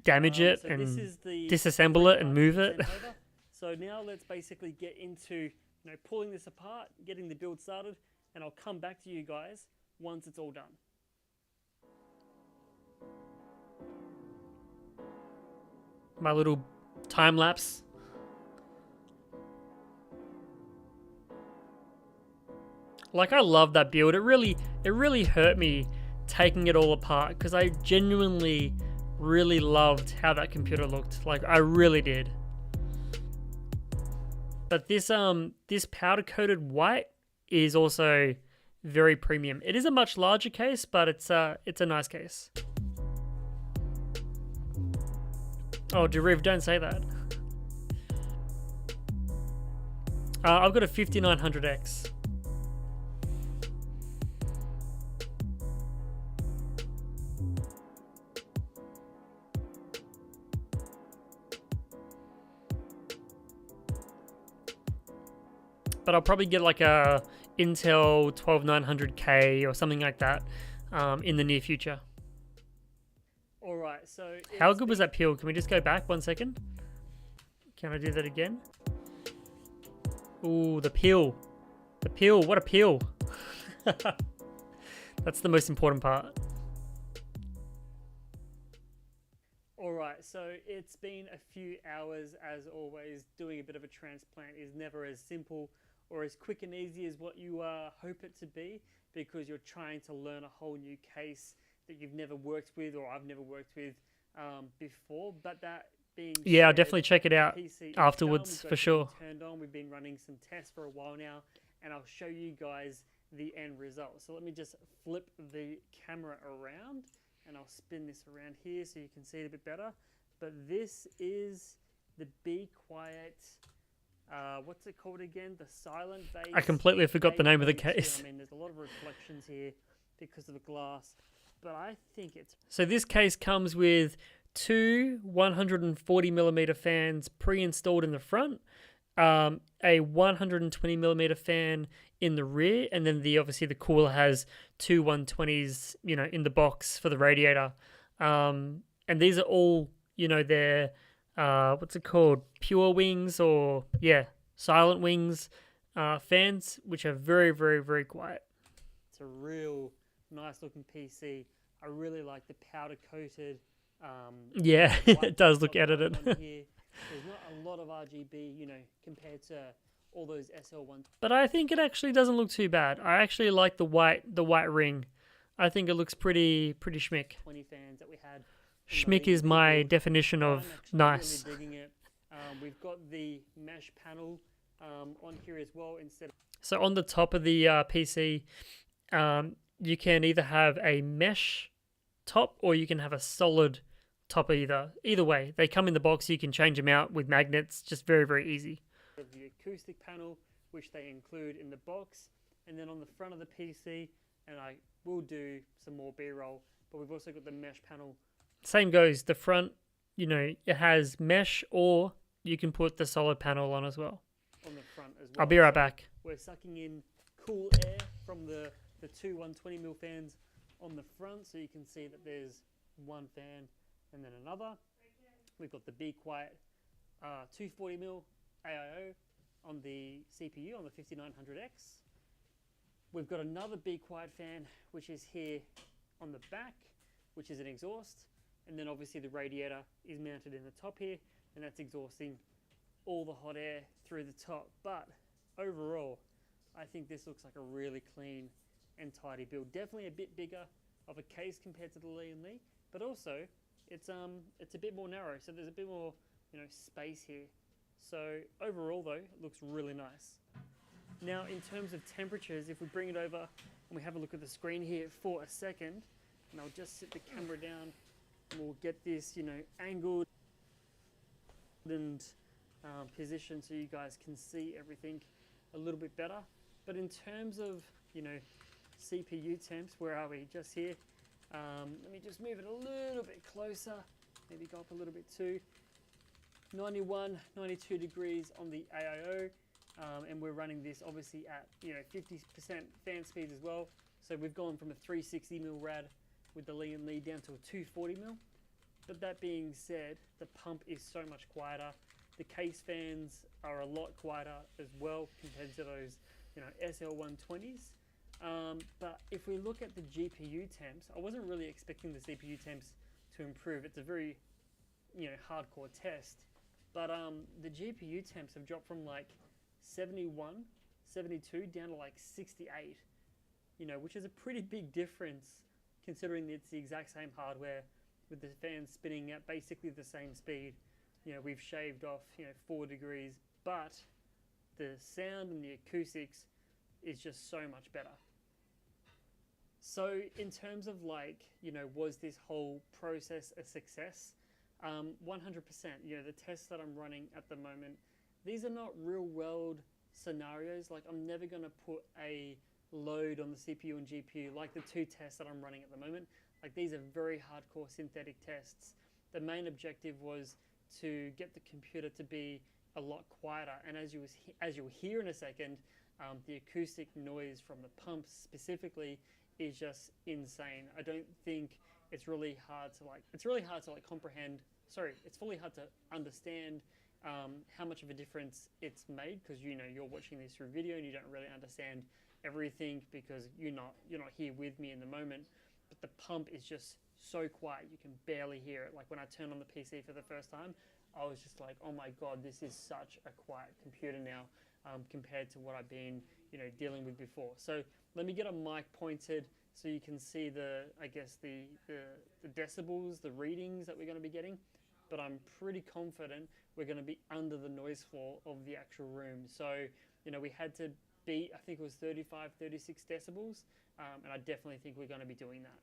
damage it and disassemble it and move it. So now let's basically get into pulling this apart, getting the build started, and I'll come back to you guys once it's all done. My little time lapse. Like, I love that build. It really hurt me taking it all apart because I genuinely really loved how that computer looked. Like, I really did. But this powder coated white is also very premium. It is a much larger case, but it's a nice case. Oh, Deriv, don't say that. I've got a 5900X. But I'll probably get like a Intel 12900K or something like that in the near future. All right, so how good was that peel? Can we just go back 1 second? Can I do that again? Ooh, the peel. The peel, what a peel. That's the most important part. Alright, so it's been a few hours as always. Doing a bit of a transplant is never as simple or as quick and easy as what you hope it to be, because you're trying to learn a whole new case that you've never worked with or I've never worked with before. But that being said, I'll definitely check it out afterwards for sure. Turned on. We've been running some tests for a while now, and I'll show you guys the end result. So let me just flip the camera around and I'll spin this around here so you can see it a bit better. But this is the Be Quiet, what's it called again? The Silent Base. I completely forgot the name of the case. I mean, there's a lot of reflections here because of the glass, but I think it's... So this case comes with two 140mm fans pre-installed in the front, a 120mm fan in the rear, and then obviously the cooler has two 120s, in the box for the radiator. And these are all, they're, what's it called? Pure Wings or, Silent Wings fans, which are very, very, very quiet. It's a real nice looking PC. I really like the powder coated. It does look edited. There's not a lot of RGB, compared to all those SL1. But I think it actually doesn't look too bad. I actually like the white ring. I think it looks pretty schmick. 20 fans that we had. Schmick is my definition of nice. Really digging it. We've got the mesh panel on here as well instead. So on the top of the PC, you can either have a mesh top or you can have a solid top. Either way, they come in the box. You can change them out with magnets. Just very, very easy. The acoustic panel, which they include in the box, and then on the front of the PC, and I will do some more B-roll, but we've also got the mesh panel. Same goes. The front, it has mesh, or you can put the solid panel on as well. On the front as well. I'll be right back. We're sucking in cool air from the two 120mm fans on the front, so you can see that there's one fan and then another. We've got the Be Quiet 240mm AIO on the CPU on the 5900X. We've got another Be Quiet fan, which is here on the back, which is an exhaust. And then obviously the radiator is mounted in the top here, and that's exhausting all the hot air through the top. But overall, I think this looks like a really clean and tidy build. Definitely a bit bigger of a case compared to the Lee & Lee, but also it's a bit more narrow, so there's a bit more, you know, space here. So overall though, it looks really nice. Now in terms of temperatures, if we bring it over and we have a look at the screen here for a second, and I'll just sit the camera down and we'll get this, you know, angled and positioned so you guys can see everything a little bit better. But in terms of, you know, CPU temps, where are we? Just here. Let me just move it a little bit closer, maybe go up a little bit too. 91, 92 degrees on the AIO, and we're running this obviously at, you know, 50% fan speeds as well. So we've gone from a 360 mil rad with the Lee & Lee down to a 240 mil. But that being said, the pump is so much quieter. The case fans are a lot quieter as well compared to those, you know, SL120s. But if we look at the GPU temps, I wasn't really expecting the CPU temps to improve. It's a very, you know, hardcore test. But the GPU temps have dropped from like 71, 72 down to like 68, you know, which is a pretty big difference considering that it's the exact same hardware with the fans spinning at basically the same speed. You know, we've shaved off, you know, 4 degrees, but the sound and the acoustics is just so much better. So in terms of like, you know, was this whole process a success? 100%. You know, the tests that I'm running at the moment, these are not real world scenarios. Like I'm never going to put a load on the CPU and GPU like the two tests that I'm running at the moment. Like these are very hardcore synthetic tests. The main objective was to get the computer to be a lot quieter, and as you'll hear in a second, the acoustic noise from the pump specifically is just insane. I don't think it's really hard to comprehend. Sorry, it's fully hard to understand how much of a difference it's made, because you know you're watching this through video and you don't really understand everything because you're not here with me in the moment. But the pump is just so quiet, you can barely hear it. Like when I turned on the PC for the first time, I was just like, oh my god, this is such a quiet computer now compared to what I've been, you know, dealing with before. So let me get a mic pointed so you can see the decibels, the readings that we're going to be getting. But I'm pretty confident we're going to be under the noise floor of the actual room. So, you know, we had to beat, I think it was 35, 36 decibels, and I definitely think we're going to be doing that.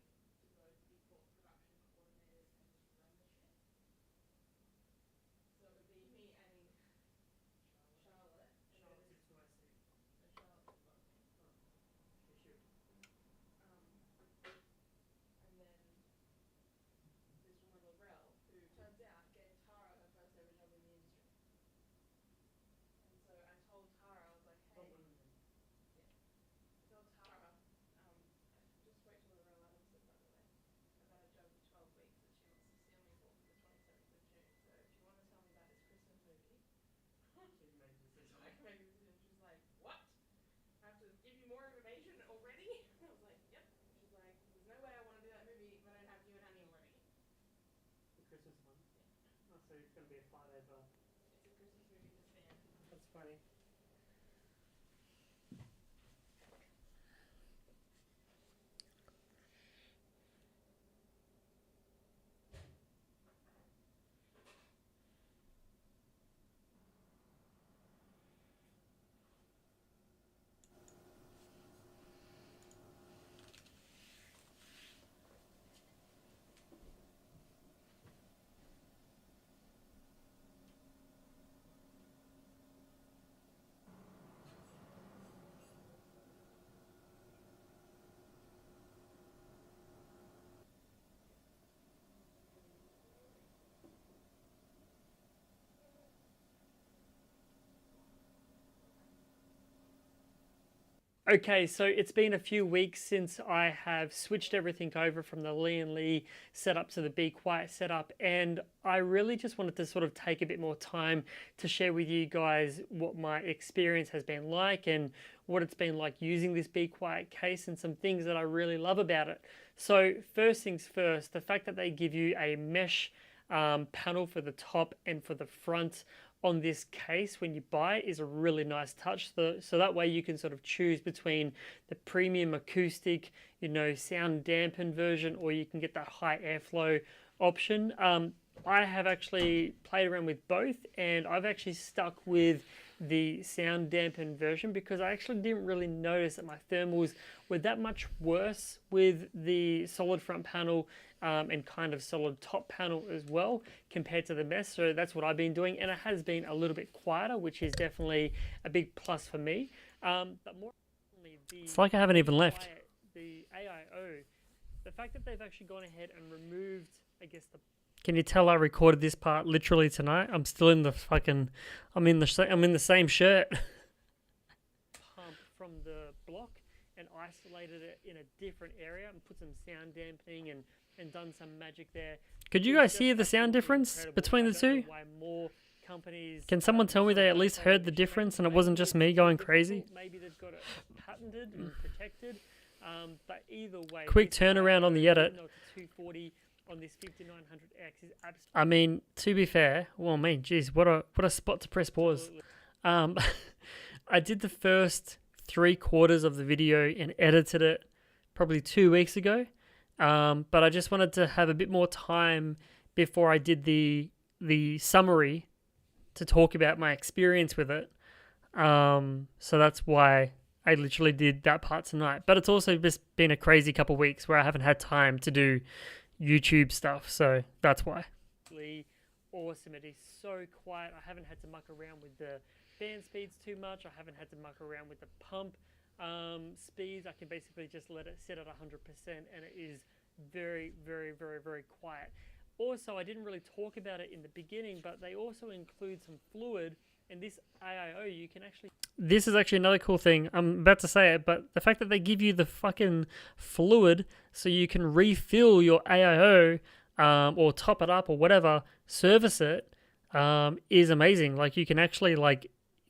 Christmas one? Oh, so it's going to be a fly there, but it's a Christmas movie with fan. That's funny. Okay, so it's been a few weeks since I have switched everything over from the Lee and Lee setup to the Be Quiet setup, and I really just wanted to sort of take a bit more time to share with you guys what my experience has been like and what it's been like using this Be Quiet case and some things that I really love about it. So first things first, the fact that they give you a mesh panel for the top and for the front on this case when you buy it is a really nice touch. So that way you can sort of choose between the premium acoustic, sound dampened version, or you can get that high airflow option. I have actually played around with both, and I've actually stuck with the sound dampened version because I actually didn't really notice that my thermals were that much worse with the solid front panel and kind of solid top panel as well compared to the mesh. So that's what I've been doing, and it has been a little bit quieter, which is definitely a big plus for me. But more importantly, It's like I haven't even left. The AIO, the fact that they've actually gone ahead and removed, I guess, the Can you tell I recorded this part literally tonight? I'm still in the fucking. I'm in the same shirt. pump from the block and isolated it in a different area and put some sound dampening and done some magic there. Could you guys hear the sound difference between the two? Can someone tell me they at least heard the difference and it wasn't just me going crazy? Maybe they've got it patented and protected. But either way, Quick turnaround on the edit. 240 on this 5900X is absolutely. I mean, to be fair, well, geez, what a spot to press pause. I did the first 3/4 of the video and edited it probably 2 weeks ago. But I just wanted to have a bit more time before I did the summary to talk about my experience with it. So that's why I literally did that part tonight. But it's also just been a crazy couple of weeks where I haven't had time to do YouTube stuff. So that's why. Awesome. It is so quiet. I haven't had to muck around with the fan speeds too much. I haven't had to muck around with the pump speeds. I can basically just let it sit at 100% and it is very, very, very, very quiet. Also, I didn't really talk about it in the beginning, but they also include some fluid, and this AIO you can actually... This is actually another cool thing. I'm about to say it, but the fact that they give you the fucking fluid so you can refill your AIO or top it up or whatever, service it, is amazing. Like, you can actually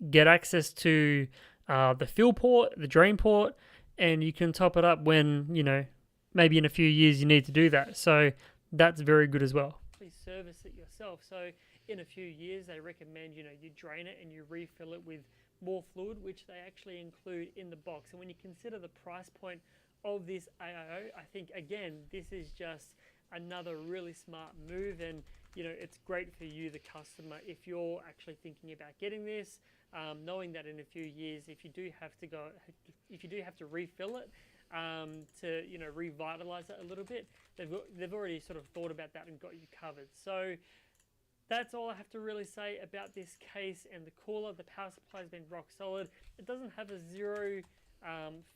get access to the fill port, the drain port, and you can top it up when, maybe in a few years you need to do that. So that's very good as well. Service it yourself. So in a few years they recommend you drain it and you refill it with more fluid, which they actually include in the box. And when you consider the price point of this AIO, I think again this is just another really smart move, and it's great for you, the customer, if you're actually thinking about getting this, knowing that in a few years if you do have to refill it to revitalize it a little bit, they've already sort of thought about that and got you covered. So that's all I have to really say about this case and the cooler. The power supply has been rock solid. It doesn't have a zero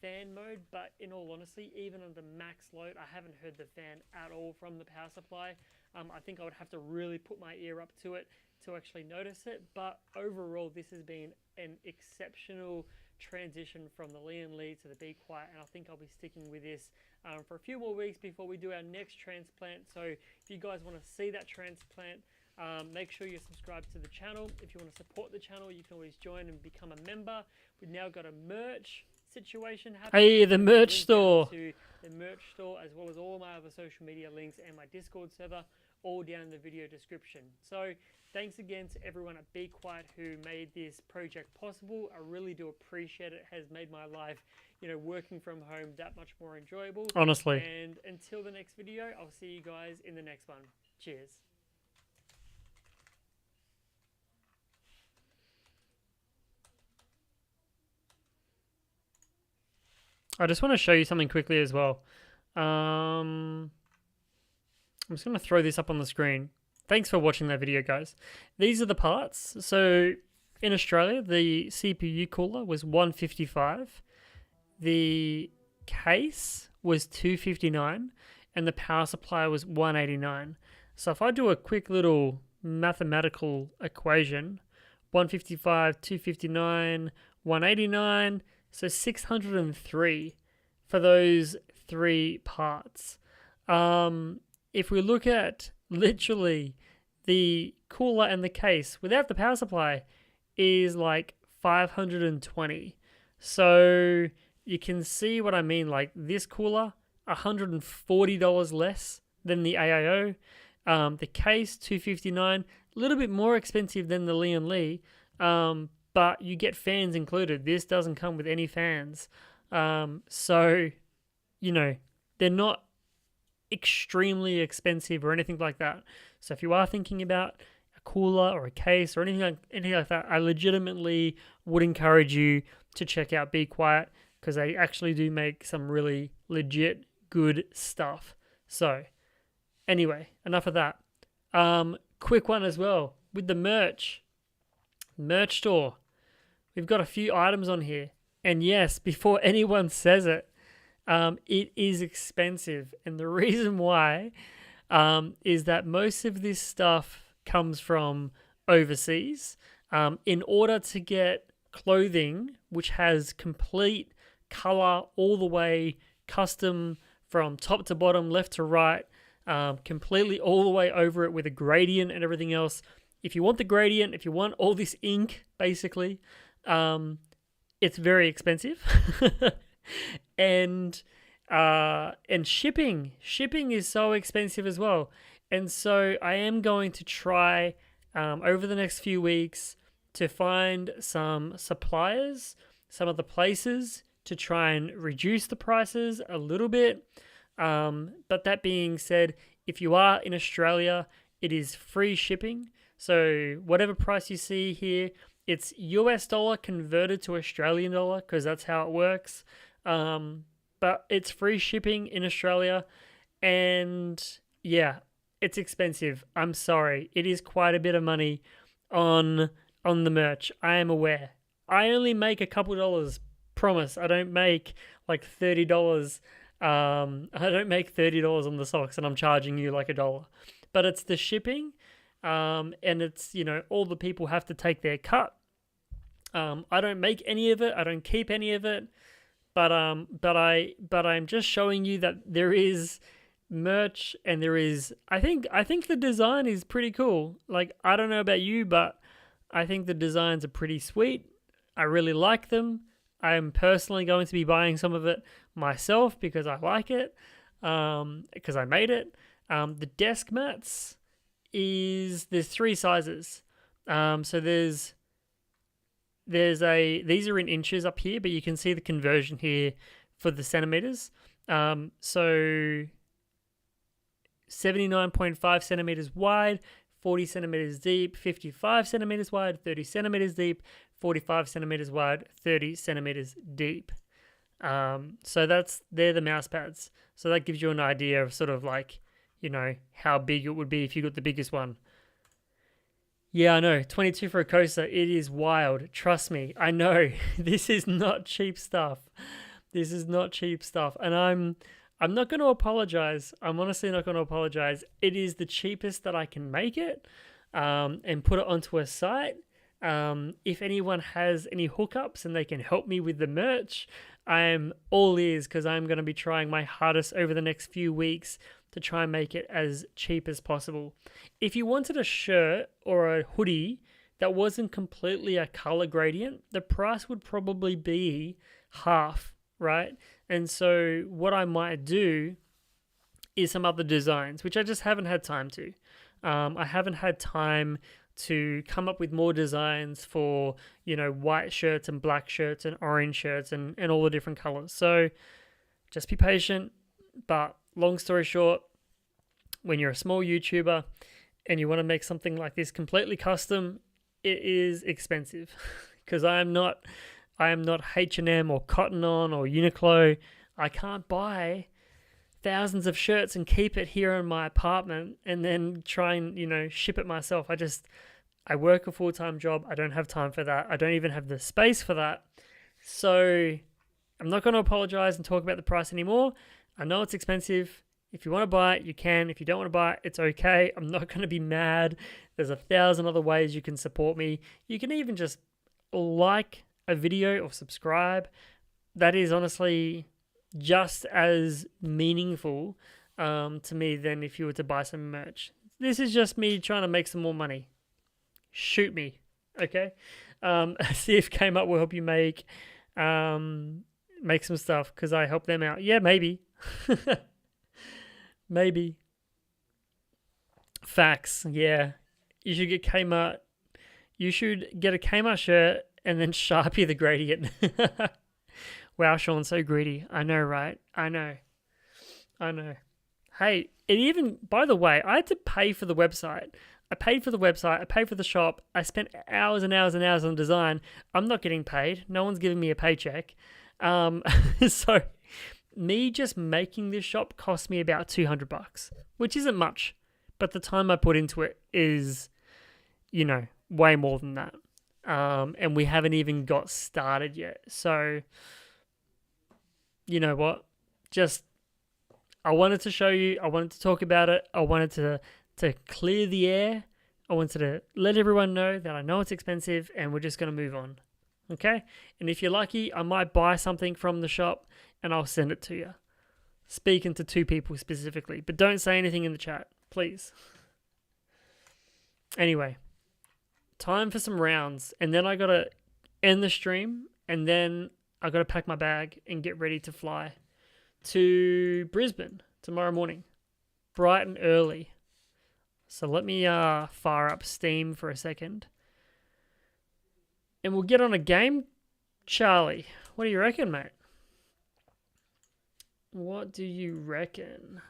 fan mode, but in all honesty, even on the max load, I haven't heard the fan at all from the power supply. I think I would have to really put my ear up to it to actually notice it, but overall this has been an exceptional transition from the Lee & Lee to the Be Quiet, and I think I'll be sticking with this for a few more weeks before we do our next transplant. So if you guys want to see that transplant, make sure you're subscribed to the channel. If you want to support the channel, you can always join and become a member. We've now got a merch situation happening. Hey, the merch store. To the merch store, as well as all my other social media links and my Discord server, all down in the video description. So thanks again to everyone at Be Quiet who made this project possible. I really do appreciate it. It has made my life, working from home that much more enjoyable. Honestly. And until the next video, I'll see you guys in the next one. Cheers. I just want to show you something quickly as well. I'm just going to throw this up on the screen. Thanks for watching that video, guys. These are the parts. So in Australia, the CPU cooler was $155. The case was $259, and the power supply was $189. So if I do a quick little mathematical equation, $155, $259, $189. So 603 for those 3 parts. If we look at literally the cooler and the case without the power supply is like 520. So you can see what I mean. Like this cooler, $140 less than the AIO. The case, $259, a little bit more expensive than the Leon Lee, but you get fans included. This doesn't come with any fans. So, they're not extremely expensive or anything like that. So if you are thinking about a cooler or a case or anything like that, I legitimately would encourage you to check out Be Quiet, because they actually do make some really legit good stuff. So anyway, enough of that. Quick one as well with the merch store. We've got a few items on here, and yes, before anyone says it, it is expensive, and the reason why is that most of this stuff comes from overseas. In order to get clothing which has complete color all the way, custom from top to bottom, left to right, completely all the way over it with a gradient and everything else. If you want the gradient, if you want all this ink, basically, it's very expensive. and shipping is so expensive as well. And so I am going to try over the next few weeks to find some suppliers, some other places to try and reduce the prices a little bit. But that being said, if you are in Australia, it is free shipping. So whatever price you see here, it's US dollar converted to Australian dollar, because that's how it works. But it's free shipping in Australia. And yeah, it's expensive. I'm sorry. It is quite a bit of money on the merch. I am aware. I only make a couple dollars. Promise. I don't make like $30. I don't make $30 on the socks, and I'm charging you like $1. But it's the shipping, and it's, all the people have to take their cut. I don't make any of it. I don't keep any of it. But I'm just showing you that there is merch, and there is. I think the design is pretty cool. Like, I don't know about you, but I think the designs are pretty sweet. I really like them. I'm personally going to be buying some of it myself because I like it, because I made it. The desk mats there's 3 sizes. So these are in inches up here, but you can see the conversion here for the centimeters. So 79.5 centimeters wide, 40 centimeters deep, 55 centimeters wide, 30 centimeters deep, 45 centimeters wide, 30 centimeters deep. So they're the mouse pads. So that gives you an idea of sort of like, how big it would be if you got the biggest one. Yeah, I know. 22 for a coaster. It is wild. Trust me. I know. This is not cheap stuff. This is not cheap stuff. And I'm not going to apologize. I'm honestly not going to apologize. It is the cheapest that I can make it, and put it onto a site. If anyone has any hookups and they can help me with the merch, I'm all ears, because I'm going to be trying my hardest over the next few weeks to try and make it as cheap as possible. If you wanted a shirt or a hoodie that wasn't completely a color gradient, the price would probably be half, right? And so what I might do is some other designs, which I just haven't had time to. I haven't had time to come up with more designs for, white shirts and black shirts and orange shirts and all the different colors. So just be patient. But long story short, when you're a small YouTuber and you want to make something like this completely custom, it is expensive, because I am not H&M or Cotton On or Uniqlo. I can't buy thousands of shirts and keep it here in my apartment and then try and, ship it myself. I work a full-time job. I don't have time for that. I don't even have the space for that. So I'm not going to apologize and talk about the price anymore. I know it's expensive. If you want to buy it, you can. If you don't want to buy it, it's okay. I'm not going to be mad. There's 1,000 other ways you can support me. You can even just like a video or subscribe. that is honestly just as meaningful to me than if you were to buy some merch. This is just me trying to make some more money. Shoot me, okay? See if Kmart will help you make some stuff because I help them out. Yeah, maybe. Maybe. Facts, yeah. You should get Kmart. You should get a Kmart shirt and then Sharpie the gradient. Wow, Sean, so greedy. I know, right? I know. Hey, it even, by the way, I had to pay for the website. I paid for the website. I paid for the shop. I spent hours and hours and hours on design. I'm not getting paid. No one's giving me a paycheck. So me just making this shop cost me about $200, which isn't much. But the time I put into it is, way more than that. And we haven't even got started yet. So, you know what? I wanted to show you. I wanted to talk about it. I wanted to clear the air. I wanted to let everyone know that I know it's expensive and we're just going to move on. Okay? And if you're lucky, I might buy something from the shop and I'll send it to you. Speaking to 2 people specifically. But don't say anything in the chat, please. Anyway, time for some rounds. And then I got to end the stream. And then I got to pack my bag and get ready to fly to Brisbane tomorrow morning. Bright and early. So let me fire up Steam for a second. And we'll get on a game. Charlie, what do you reckon, mate? What do you reckon?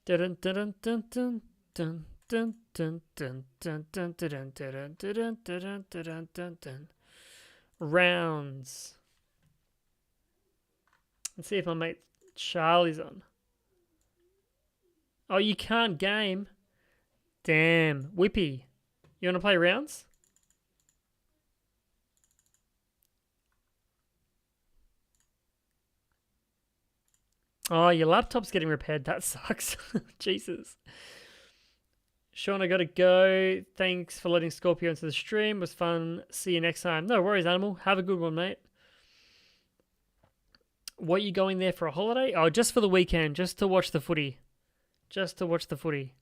Dun dun dun dun dun dun dun dun dun dun dun dun dun dun dun dun dun dun. Rounds. Let's see if my mate Charlie's on. Oh, you can't game. Damn. Whippy. You want to play rounds? Oh, your laptop's getting repaired. That sucks. Jesus. Sean, I gotta go. Thanks for letting Scorpio into the stream. It was fun. See you next time. No worries, Animal. Have a good one, mate. What, you going there for a holiday? Oh, just for the weekend. Just to watch the footy. Just to watch the footy.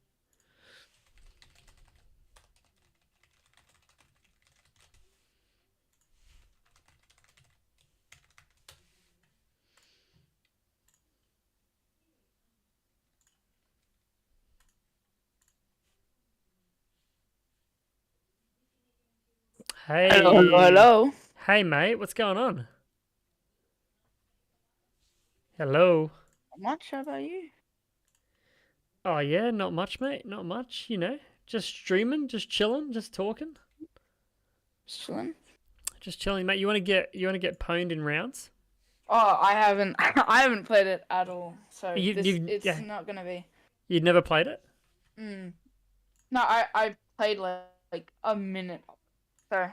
Hey. Hello. Hey, mate. What's going on? Hello. Not much. How about you? Oh, yeah. Not much, mate. Not much. Just streaming, just chilling, just talking. Just chilling. Just chilling, mate. You want to get pwned in rounds? Oh, I haven't. I haven't played it at all. So yeah. not gonna be. You'd never played it? No, I played like a minute. So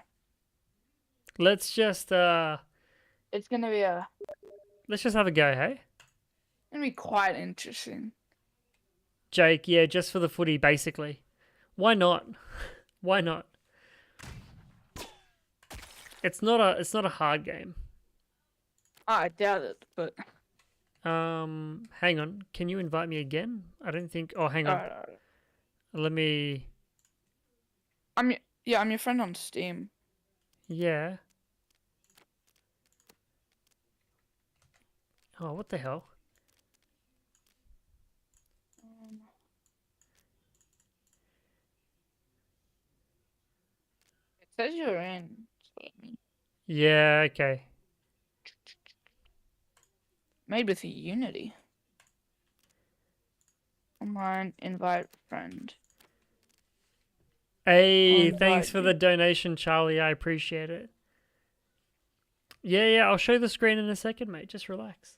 let's just it's gonna be let's just have a go, hey? gonna be quite interesting. Jake, yeah, just for the footy, basically. Why not? Why not? It's not a hard game. I doubt it, but hang on. Can you invite me again? I don't think. Oh, hang on. all right. Let me. I'm your friend on Steam. Yeah. Oh, what the hell? It says you're in. Yeah, okay. Made with Unity. Online invite friend. Hey, I'll thanks invite for you. the donation, Charlie. I appreciate it. Yeah, I'll show the screen in a second, mate. Just relax.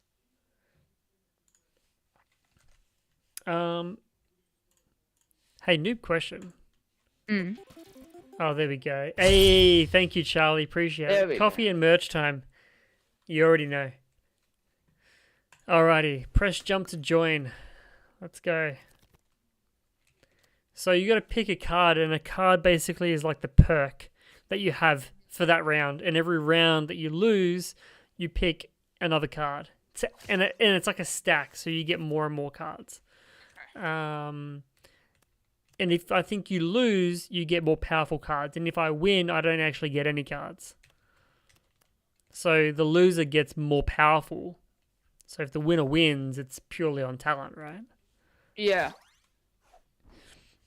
Hey, noob question. Oh, there we go. Hey, thank you, Charlie. Appreciate There it. we Coffee and merch time. You already know. Alrighty, press jump to join. Let's go. So you got to pick a card, and a card basically is like the perk. that you have for that round, and every round that you lose, you pick another card. And it's like a stack, so you get more and more cards. And if I think you lose, you get more powerful cards. And if I win, I don't actually get any cards. So the loser gets more powerful. So if the winner wins, it's purely on talent, right? Yeah.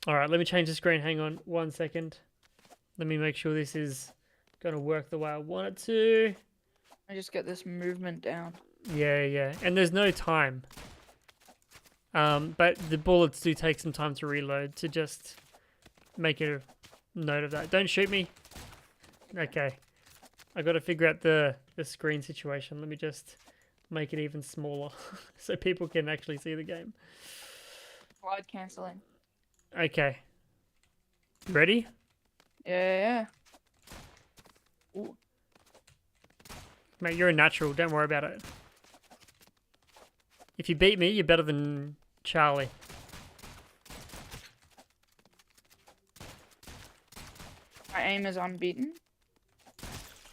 All right, let me change the screen. Hang on 1 second. Let me make sure this is going to work the way I want it to. I just get this movement down. Yeah. And there's no time. But the bullets do take some time to reload, to just make a note of that. Don't shoot me. Okay. I got to figure out the screen situation. Let me just make it even smaller so people can actually see the game. Slide cancelling. Okay. Ready? Yeah. Ooh. Mate, you're a natural. Don't worry about it. If you beat me, you're better than Charlie. My aim is unbeaten.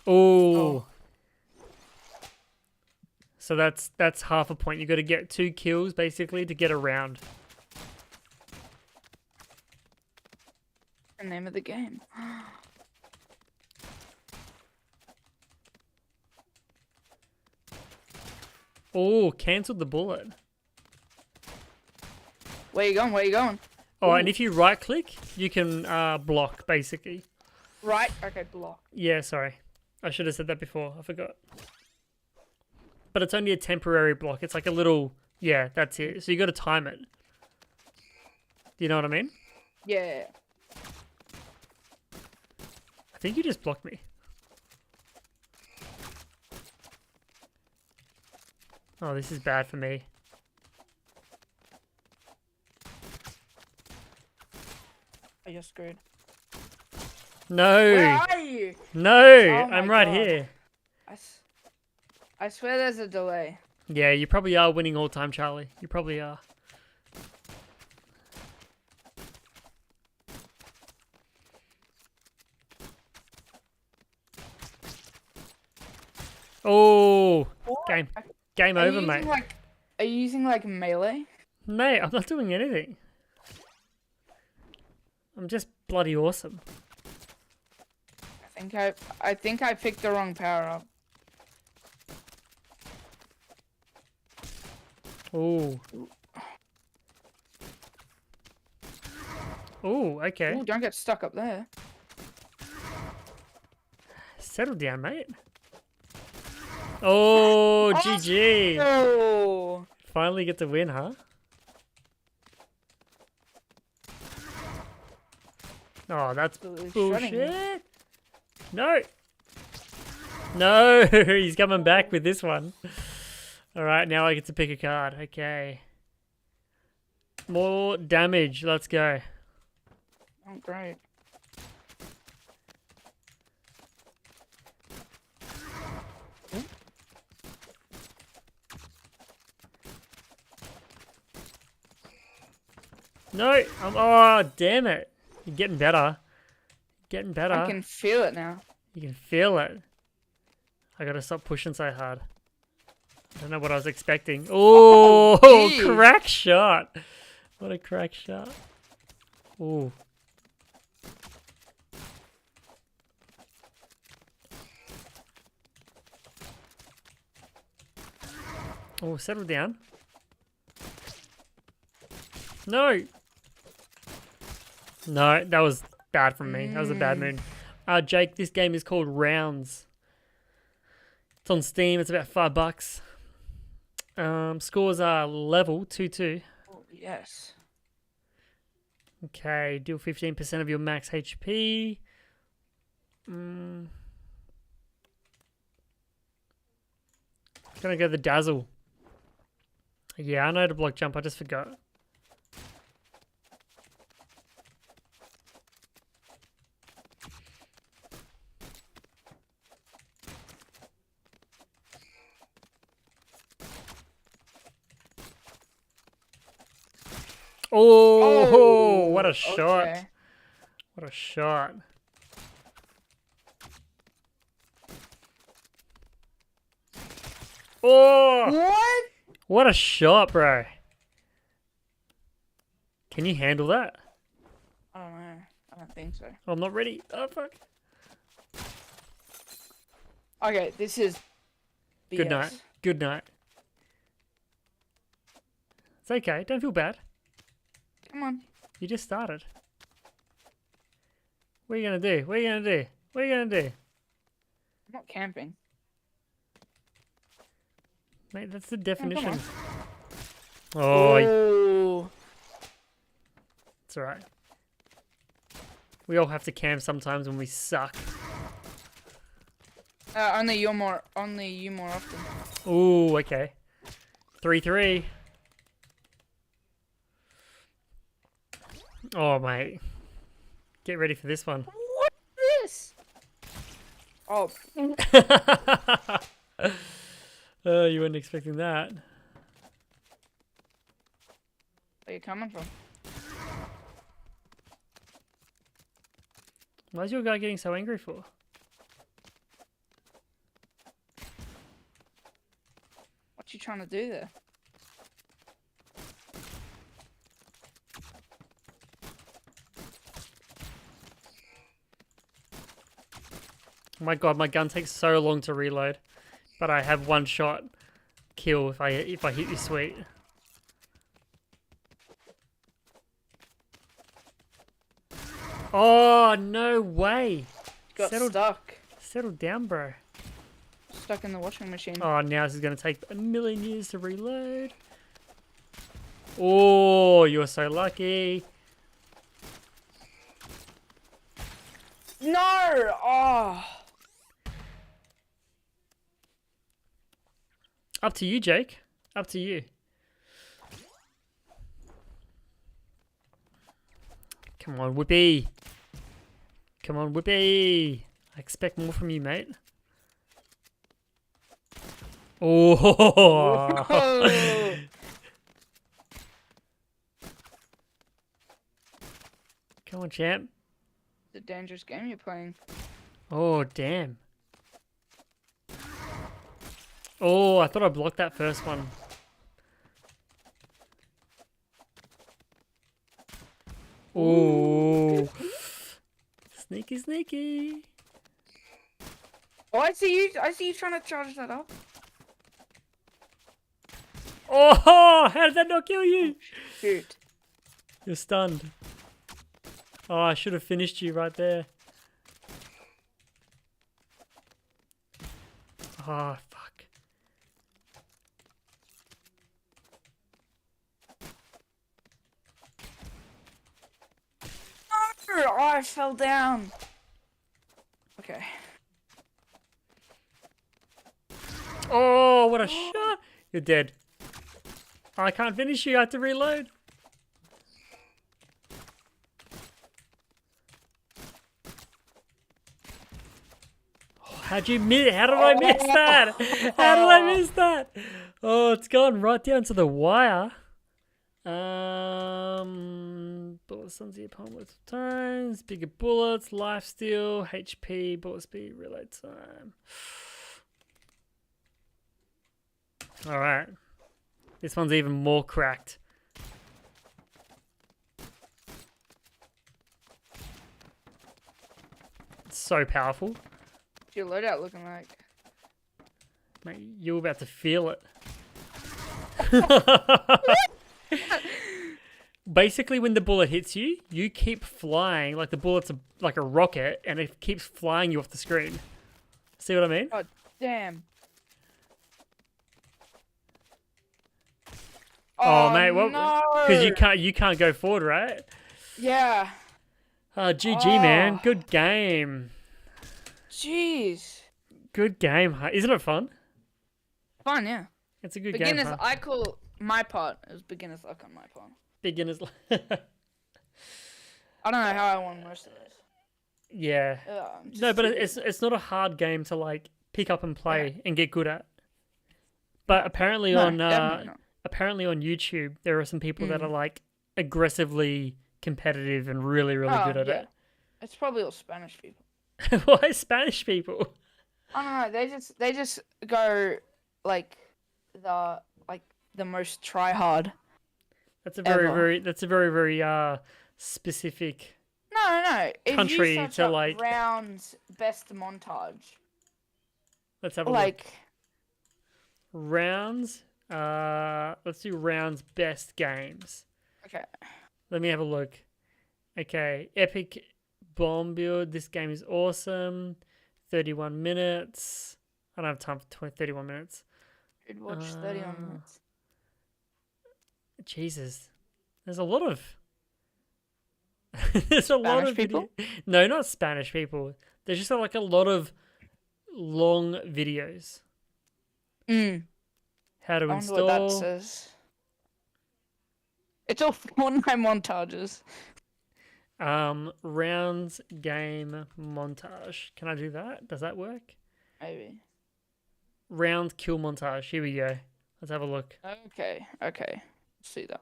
Ooh. So that's half a point. You got to get 2 kills basically to get a round. The name of the game. Oh, cancelled the bullet. Where you going? Where you going? Oh, Ooh. and if you right click, you can block basically. Right. Okay. Block. Yeah, sorry. I should have said that before. I forgot. But it's only a temporary block. It's like a little... Yeah, that's it. So you got to time it. Do you know what I mean? Yeah. I think you just blocked me. Oh, this is bad for me. I just screwed. No! Where are you? No! Oh my I'm right God. here. I swear there's a delay. Yeah, you probably are winning all time, Charlie. You probably are. Oh! What? Game Are over, you mate. using are you using like melee? Mate, I'm not doing anything. I'm just bloody awesome. I think I picked the wrong power up. Oh. Oh, okay. Ooh, don't get stuck up there. Settle down, mate. Oh, GG. Oh. Finally get to win, huh? Oh, that's Absolutely shredding you. bullshit. No. No, he's coming back with this one. All right, now I get to pick a card. Okay. More damage. Let's go. Oh, great. No. Oh, damn it. You're getting better. Getting better. I can feel it now. You can feel it. I gotta stop pushing so hard. I don't know what I was expecting. Oh, jeez. crack shot. What a crack shot. Ooh. Oh, settle down. No. No, that was bad from me. That was a bad moon. Jake, this game is called Rounds. It's on Steam. It's about $5. Scores are level 2-2. Oh, yes. Okay, deal 15% of your max HP. Gonna go the Dazzle. Yeah, I know how to block jump. I just forgot. Oh, what a shot. Okay. What a shot. Oh, What? what a shot, bro. Can you handle that? I don't know. I don't think so. I'm not ready. Oh, fuck. Okay, this is BS. Good night. Good night. It's okay. Don't feel bad. Come on. You just started. What are you going to do? What are you going to do? What are you going to do? I'm not camping. Mate, that's the Oh, come definition. on. Oh, Oh. it's alright. We all have to camp sometimes when we suck. Only you more often. Ooh, okay. 3-3. Oh, mate. Get ready for this one. What is this? Oh, Oh, you weren't expecting that. where you coming from? Why is your guy getting so angry for? What you trying to do there? Oh my god, my gun takes so long to reload. But I have one shot kill if I hit you sweet. Oh, no way. Got Settled- stuck. Settle down, bro. Stuck in the washing machine. Oh, now this is going to take a million years to reload. Oh, you're so lucky. No! Oh. Up to you, Jake. Up to you. Come on, Whippy. Come on, Whippy. I expect more from you, mate. Oh. Oh. Come on, champ. It's a dangerous game you're playing. Oh, damn. Oh, I thought I blocked that first one. Oh. Sneaky, sneaky. Oh, I see you trying to charge that up. Oh, how did that not kill you? Shoot. You're stunned. Oh, I should have finished you right there. Oh, fuck. Oh, I fell down. Okay. Oh, what a shot. You're dead. I can't finish you. I have to reload. Oh, how'd you miss? How did I miss that? How did I miss that? Oh, it's gone right down to the wire. Bullets on the opponent multiple times. Bigger bullets, lifesteal, HP, bullet speed, reload time. All right. This one's even more cracked. It's so powerful. What's your loadout looking like? Mate, you're about to feel it. Basically, when the bullet hits you, you keep flying like the bullet's like a rocket, and it keeps flying you off the screen. See what I mean? Oh, damn. Oh, mate, what? No. Because you can't go forward, right? Yeah. GG, Oh. man. Good game. Jeez. Good game. Huh? Isn't it fun? Fun, yeah. It's a good Beginners, game. Huh? I call my part. It was beginner's luck on my part. Beginners. I don't know how I won most of this. Yeah. No, but it's not a hard game to like pick up and play and get good at. But apparently No, definitely not. apparently on YouTube there are some people that are like aggressively competitive and really good at it. It's probably all Spanish people. Why Spanish people? I don't know. They just go like the most try hard. That's a very, Ever. very specific. No. If Country you search to, up like- rounds best montage, Let's have a look. like Rounds. Let's do rounds best games. okay, Let me have a look. Okay, epic bomb build. This game is awesome. 31 minutes. I don't have time for 31 minutes. you'd watch 31 minutes. Jesus, there's a lot of. There's a lot Spanish of people? No, not Spanish people. There's just like a lot of long videos. How to I wonder what that install. says. It's all Fortnite montages. Rounds game montage. Can I do that? Does that work? Maybe. Round kill montage. Here we go. Let's have a look. Okay. See that.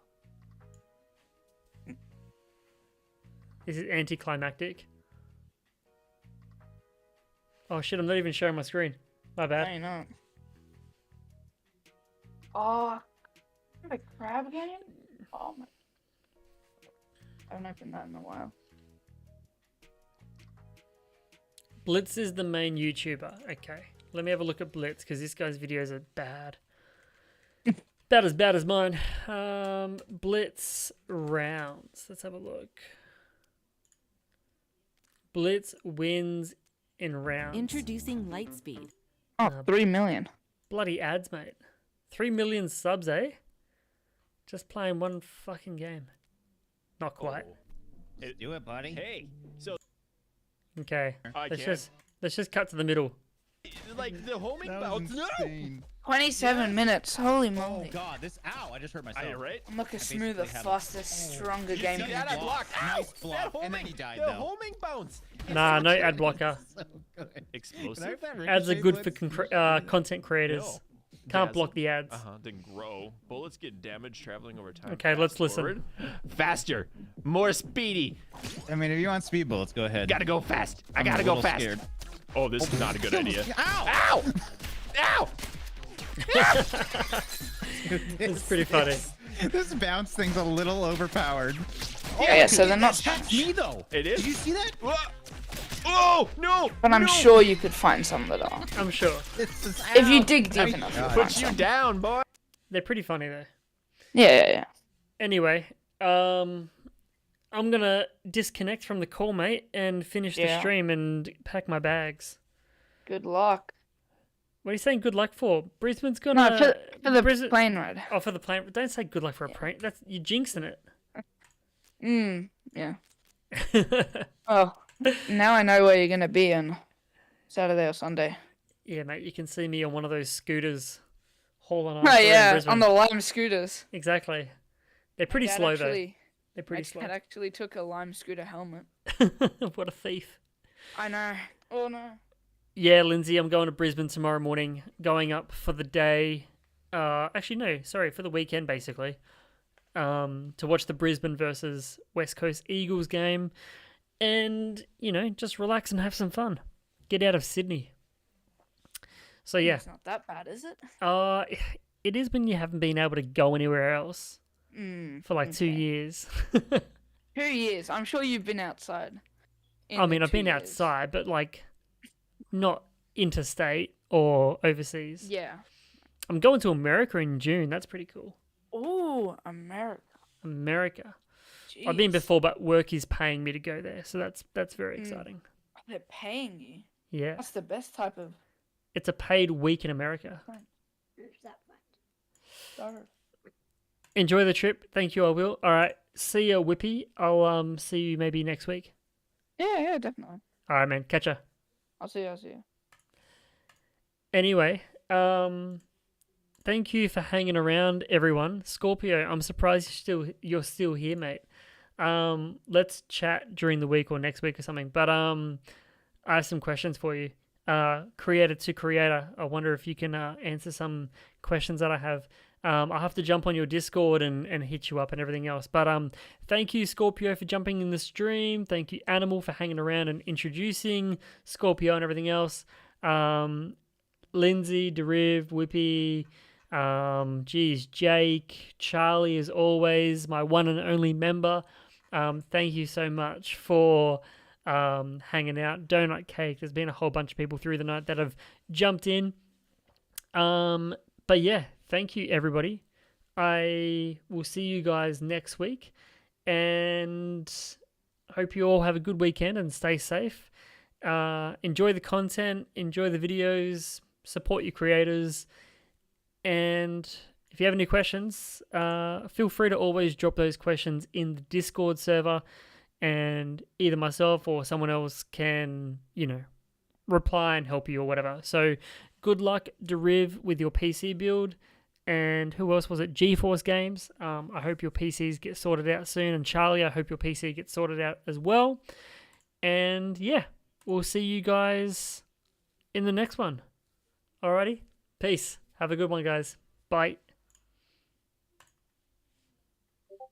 This is anticlimactic. Oh shit! I'm not even showing my screen. My No, bad. you're not. Oh, the crab game? Oh my. I haven't opened that in a while. Blitz is the main YouTuber. Okay, let me have a look at Blitz because this guy's videos are bad. About as bad as mine. Blitz rounds. Let's have a look. Blitz wins in rounds. Introducing Lightspeed. Oh, 3 million. Bloody ads, mate. 3 million subs, eh? Just playing one fucking game. Not quite. Do it, buddy. Hey, so Okay. I Let's can. just cut to the middle. like the homing That bounce. was No, insane. 27 minutes. Holy Oh moly. god, this ow! I just hurt myself. are you right? I'm looking I smoother, basically have- faster, stronger You game. see that? I blocked. Ow! Nice block. That homing, And then he died, the though. homing bounce. Nah, no ad blocker. So good. Can I Explosive. have that Ads are ricochet good for blitz? content creators. No. Can't Yes. block the ads. Didn't grow. Bullets get damage traveling over time. Okay, let's Fast listen. forward. Faster, more speedy. I mean, if you want speed bullets, go ahead. Gotta go fast. I I'm gotta a go little fast. scared. Oh, this is not a good idea. Ow! Ow! Ow! It's pretty funny. This bounce thing's a little overpowered. Yeah, so they're not That's Spanish. me though. It is. Did you see that? Oh no! But I'm no. sure you could find some that are. I'm sure. It's just, If you ow. dig deep Nice enough, shot. you'll find Put you some. down, boy. They're pretty funny though. Yeah. Anyway, I'm gonna disconnect from the call, mate, and finish the Yeah. stream and pack my bags. Good luck. What are you saying? Good luck for? Brisbane's No, gonna. for the Brisbane- plane ride. Oh, for the plane. Don't say good luck for a plane. That's you're jinxing it. Yeah. Oh, now I know where you're gonna be on Saturday or Sunday. Yeah, mate. You can see me on one of those scooters, hauling on. Oh yeah, Brisbane. on the Lime scooters. Exactly. They're pretty Dad slow though. actually, They're My pretty slow. dad actually took a Lime scooter helmet. What a thief. I know. Oh no. Yeah, Lindsay, I'm going to Brisbane tomorrow morning, going up for the day. Actually, no, sorry, for the weekend, basically. To watch the Brisbane versus West Coast Eagles game. And, just relax and have some fun. Get out of Sydney. So, yeah. It's not that bad, is it? It is when you haven't been able to go anywhere else for like 2 years. 2 years. I'm sure you've been outside. in I the mean, I've 2 been years. outside, but like not interstate or overseas. Yeah. I'm going to America in June. That's pretty cool. Ooh, America. America. I've been Jeez. before, but work is paying me to go there, so that's very Hmm. exciting. They're paying you. Yeah, That's the best type of. it's a paid week in America. Stuff. Enjoy the trip. Thank you. I will. All right. See ya, Whippy. I'll see you maybe next week. Yeah, definitely. All right, man. Catch ya. I'll see you. Anyway, thank you for hanging around, everyone. Scorpio, I'm surprised you're still here, mate. Let's chat during the week or next week or something. But I have some questions for you. Creator to creator, I wonder if you can answer some questions that I have. I'll have to jump on your Discord and hit you up and everything else. But thank you, Scorpio, for jumping in the stream. Thank you, Animal, for hanging around and introducing Scorpio and everything else. Lindsay, Deriv, Whippy, Geez, Jake, Charlie, as always, my one and only member. Thank you so much for hanging out. Donut Cake. There's been a whole bunch of people through the night that have jumped in. But yeah, thank you everybody. I will see you guys next week, and hope you all have a good weekend and stay safe. Enjoy the content, enjoy the videos, support your creators, and if you have any questions, feel free to always drop those questions in the Discord server, and either myself or someone else can, reply and help you or whatever. So good luck, Deriv, with your PC build. And who else was it? GeForce Games. I hope your PCs get sorted out soon. And Charlie, I hope your PC gets sorted out as well. And yeah, we'll see you guys in the next one. Alrighty? Peace. Have a good one, guys. Bye.